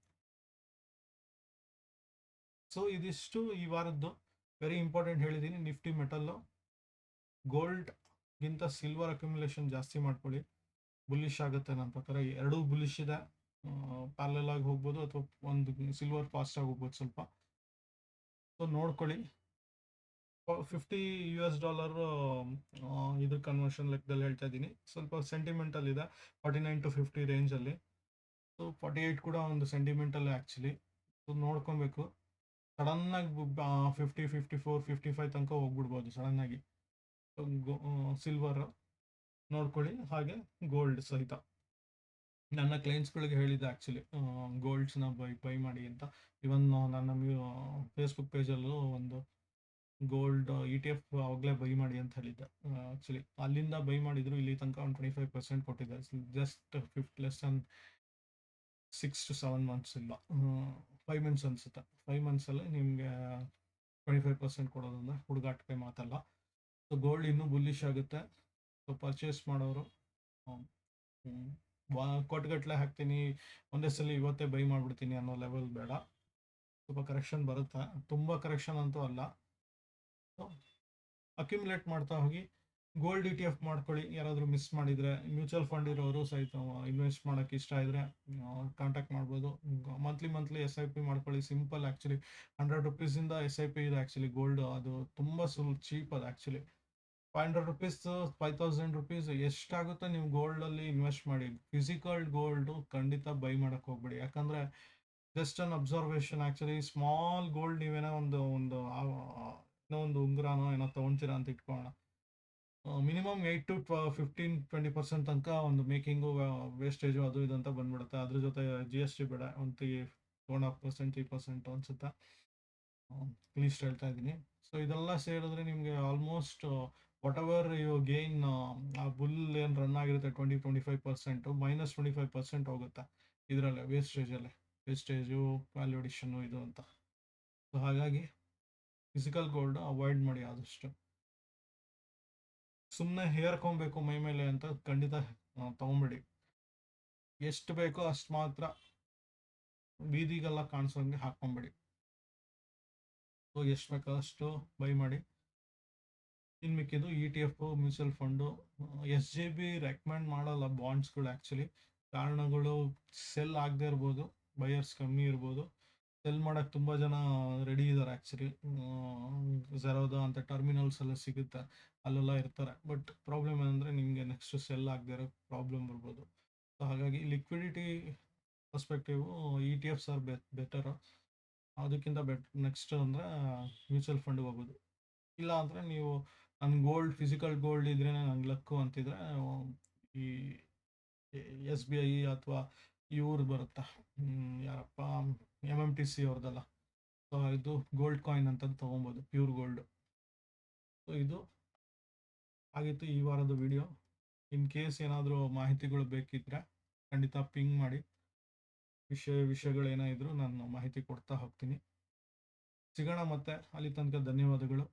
ಸೊ ಇದಿಷ್ಟು ಈ ವಾರದ್ದು ವೆರಿ ಇಂಪಾರ್ಟೆಂಟ್ ಹೇಳಿದ್ದೀನಿ. ನಿಫ್ಟಿ ಮೆಟಲ್ಲು, ಗೋಲ್ಡ್ಗಿಂತ ಸಿಲ್ವರ್ ಅಕ್ಯುಮುಲೇಷನ್ ಜಾಸ್ತಿ ಮಾಡ್ಕೊಳ್ಳಿ. ಬುಲ್ಲಿಶ್ ಆಗುತ್ತೆ ನನ್ನ ಪ್ರಕಾರ. ಎರಡೂ ಬುಲ್ಲಿಶ್ ಇದೆ. ಪ್ಯಾರಲಲ್ ಆಗಿ ಹೋಗ್ಬೋದು ಅಥವಾ ಒಂದು ಸಿಲ್ವರ್ ಫಾಸ್ಟ್ ಆಗಿ ಹೋಗ್ಬೋದು ಸ್ವಲ್ಪ. ಸೊ ನೋಡ್ಕೊಳ್ಳಿ. $50 ಇದ್ರ ಕನ್ವರ್ಷನ್ ಲೆಕ್ಕದಲ್ಲಿ ಹೇಳ್ತಾ ಇದ್ದೀನಿ. ಸ್ವಲ್ಪ ಸೆಂಟಿಮೆಂಟಲ್ ಇದೆ 49 to 50 ರೇಂಜಲ್ಲಿ. ಸೊ 48 ಕೂಡ ಒಂದು ಸೆಂಟಿಮೆಂಟಲ್ ಆ್ಯಕ್ಚುಲಿ. ಸೊ ನೋಡ್ಕೊಬೇಕು. ಸಡನ್ನಾಗಿ 50, 54, 55 ತನಕ ಹೋಗ್ಬಿಡ್ಬೋದು ಸಡನ್ನಾಗಿ. ಸಿಲ್ವರ್ ನೋಡ್ಕೊಳ್ಳಿ, ಹಾಗೆ ಗೋಲ್ಡ್ ಸಹಿತ. ನನ್ನ ಕ್ಲೈಂಟ್ಸ್ಗಳಿಗೆ ಹೇಳಿದ್ದೆ ಆ್ಯಕ್ಚುಲಿ ಗೋಲ್ಡ್ಸ್ನ ಬೈ ಮಾಡಿ ಅಂತ. ಇವನ್ ನನ್ನ ಫೇಸ್ಬುಕ್ ಪೇಜಲ್ಲೂ ಒಂದು ಗೋಲ್ಡ್ ETF ಅವಾಗಲೇ ಬೈ ಮಾಡಿ ಅಂತ ಹೇಳಿದ್ದೆ. ಆ್ಯಕ್ಚುಲಿ ಅಲ್ಲಿಂದ ಬೈ ಮಾಡಿದ್ರು ಇಲ್ಲಿ ತನಕ ಒಂದು 25% ಕೊಟ್ಟಿದೆ. Just less than 6 to 7 months ಇಲ್ಲ, 5 months ಅನಿಸುತ್ತೆ. 5 monthsಲ್ಲಿ ನಿಮಗೆ 25% ಕೊಡೋದಂದ್ರೆ ಹುಡುಗಾಟಿಕೆ ಮಾತಲ್ಲ. ಸೊ ಗೋಲ್ಡ್ ಇನ್ನೂ ಬುಲ್ಲಿಶ್ ಆಗುತ್ತೆ. ಸೊ ಪರ್ಚೇಸ್ ಮಾಡೋರು ಕೊಟ್ಟಗಟ್ಟಲೆ ಹಾಕ್ತೀನಿ, ಒಂದೇ ಸಲ ಇವತ್ತೇ ಬೈ ಮಾಡಿಬಿಡ್ತೀನಿ ಅನ್ನೋ ಲೆವೆಲ್ ಬೇಡ. ಸ್ವಲ್ಪ ಕರೆಕ್ಷನ್ ಬರುತ್ತೆ, ತುಂಬ ಕರೆಕ್ಷನ್ ಅಂತೂ ಅಲ್ಲ. ಸೊ ಅಕ್ಯುಮುಲೇಟ್ ಮಾಡ್ತಾ ಹೋಗಿ. ಗೋಲ್ಡ್ ETF ಮಾಡ್ಕೊಳ್ಳಿ. ಯಾರಾದರೂ ಮಿಸ್ ಮಾಡಿದರೆ ಮ್ಯೂಚುವಲ್ ಫಂಡ್ ಇರೋರು ಸಹಿತ ಇನ್ವೆಸ್ಟ್ ಮಾಡೋಕ್ಕೆ ಇಷ್ಟ ಇದ್ದರೆ ಕಾಂಟ್ಯಾಕ್ಟ್ ಮಾಡ್ಬೋದು. ಮಂತ್ಲಿ SIP ಮಾಡ್ಕೊಳ್ಳಿ. Simple actually. ₹100 SIP ಇದೆ ಆ್ಯಕ್ಚುಲಿ ಗೋಲ್ಡ್. ಅದು ತುಂಬ ಚೀಪ್ ಅದು ಆ್ಯಕ್ಚುಲಿ. ₹500, ₹5,000 ಎಷ್ಟಾಗುತ್ತೆ ನೀವು ಗೋಲ್ಡಲ್ಲಿ ಇನ್ವೆಸ್ಟ್ ಮಾಡಿ. ಫಿಸಿಕಲ್ ಗೋಲ್ಡು ಖಂಡಿತ ಬೈ ಮಾಡೋಕ್ಕೆ ಹೋಗ್ಬೇಡಿ. ಯಾಕಂದರೆ just an observation actually. Small gold ನೀವೇನೋ ಒಂದು ಉಂಗುರನೋ ಏನೋ ತೊಗೊಳ್ತೀರಾ ಅಂತ ಇಟ್ಕೊಳ್ಳೋಣ. ಮಿನಿಮಮ್ 8 to 15-20% ತನಕ ಒಂದು ಮೇಕಿಂಗು, ವೇಸ್ಟೇಜು ಅದು ಇದು ಅಂತ ಬಂದ್ಬಿಡುತ್ತೆ. ಅದ್ರ ಜೊತೆ GST ಬೇಡ, ಒಂದು 2.5%, 3% ಅನಿಸುತ್ತೆ. ಲೀಸ್ಟ್ ಹೇಳ್ತಾ ಇದ್ದೀನಿ. ಸೊ ಇದೆಲ್ಲ ಸೇರಿದ್ರೆ ನಿಮಗೆ almost whatever you gain, ಆ ಬುಲ್ ಏನು ರನ್ ಆಗಿರುತ್ತೆ 20-25%, -25% ಹೋಗುತ್ತೆ ಇದರಲ್ಲೇ, ವೇಸ್ಟೇಜು, ವ್ಯಾಲ್ಯೂ ಅಡಿಷನ್ನು ಇದು ಅಂತ. ಸೊ ಹಾಗಾಗಿ ಫಿಸಿಕಲ್ ಗೋಲ್ಡ್ ಅವಾಯ್ಡ್ ಮಾಡಿ ಆದಷ್ಟು. ಸುಮ್ಮನೆ ಹೇರ್ಕೊಬೇಕು ಮೈ ಮೇಲೆ ಅಂತ ಖಂಡಿತ ತೊಗೊಂಬೇಡಿ. ಎಷ್ಟು ಬೇಕೋ ಅಷ್ಟು ಮಾತ್ರ ಬೀದಿಗೆಲ್ಲ ಕಾಣಿಸೋಂಗೆ ಹಾಕ್ಕೊಂಬೇಡಿ. ಸೊ ಎಷ್ಟು ಬೇಕೋ ಅಷ್ಟು ಬೈ ಮಾಡಿ. ಇನ್ನು ಮಿಕ್ಕಿದ್ದು E T F, mutual fund. S J B recommend ಮಾಡಲ್ಲ ಬಾಂಡ್ಸ್ಗಳು ಆ್ಯಕ್ಚುಲಿ. ಕಾರಣಗಳು ಸೆಲ್ ಆಗದೆ ಇರ್ಬೋದು, ಬಯರ್ಸ್ ಕಮ್ಮಿ ಇರ್ಬೋದು. ಸೆಲ್ ಮಾಡೋಕ್ಕೆ ತುಂಬ ಜನ ರೆಡಿ ಇದ್ದಾರೆ ಆ್ಯಕ್ಚುಲಿ. ಝೆರೋದಾ ಅಂತ ಟರ್ಮಿನಲ್ಸ್ ಎಲ್ಲ ಸಿಗುತ್ತೆ, ಅಲ್ಲೆಲ್ಲ ಇರ್ತಾರೆ. ಬಟ್ ಪ್ರಾಬ್ಲಮ್ ಏನಂದರೆ ನಿಮಗೆ ನೆಕ್ಸ್ಟ್ ಸೆಲ್ ಆಗದೆ ಇರೋ ಪ್ರಾಬ್ಲಮ್ ಬರ್ಬೋದು. ಸೊ ಹಾಗಾಗಿ liquidity perspective E T ಎಫ್ಸ್ R better. ಅದಕ್ಕಿಂತ ನೆಕ್ಸ್ಟ್ ಅಂದರೆ ಮ್ಯೂಚುವಲ್ ಫಂಡ್ಗೆ ಹೋಗೋದು. ಇಲ್ಲ ಅಂದರೆ ನೀವು ಗೋಲ್ಡ್, ಫಿಸಿಕಲ್ ಗೋಲ್ಡ್ ಇದ್ರೆ ನಂಗೆ ಲಕ್ಕು ಅಂತಿದ್ರೆ ಈ ಎಸ್ ಬಿ ಐ ಅಥವಾ ಇವ್ರು ಬರುತ್ತಾ, ಯಾರಪ್ಪ, ಎಮ್ ಎಮ್ ಟಿ ಸಿ ಅವ್ರದ್ದಲ್ಲ, ಸೊ ಇದು ಗೋಲ್ಡ್ ಕಾಯಿನ್ ಅಂತ ತೊಗೊಬೋದು, ಪ್ಯೂರ್ ಗೋಲ್ಡ್. ಸೊ ಇದು ಆಗಿತ್ತು ಈ ವಾರದ ವಿಡಿಯೋ. ಇನ್ ಕೇಸ್ ಏನಾದರೂ ಮಾಹಿತಿಗಳು ಬೇಕಿದ್ರೆ ಖಂಡಿತ ಪಿಂಗ್ ಮಾಡಿ. ವಿಷಯಗಳೇನಾದರೂ ನಾನು ಮಾಹಿತಿ ಕೊಡ್ತಾ ಹೋಗ್ತೀನಿ. ಸಿಗೋಣ ಮತ್ತೆ, ಅಲ್ಲಿ ತನಕ ಧನ್ಯವಾದಗಳು.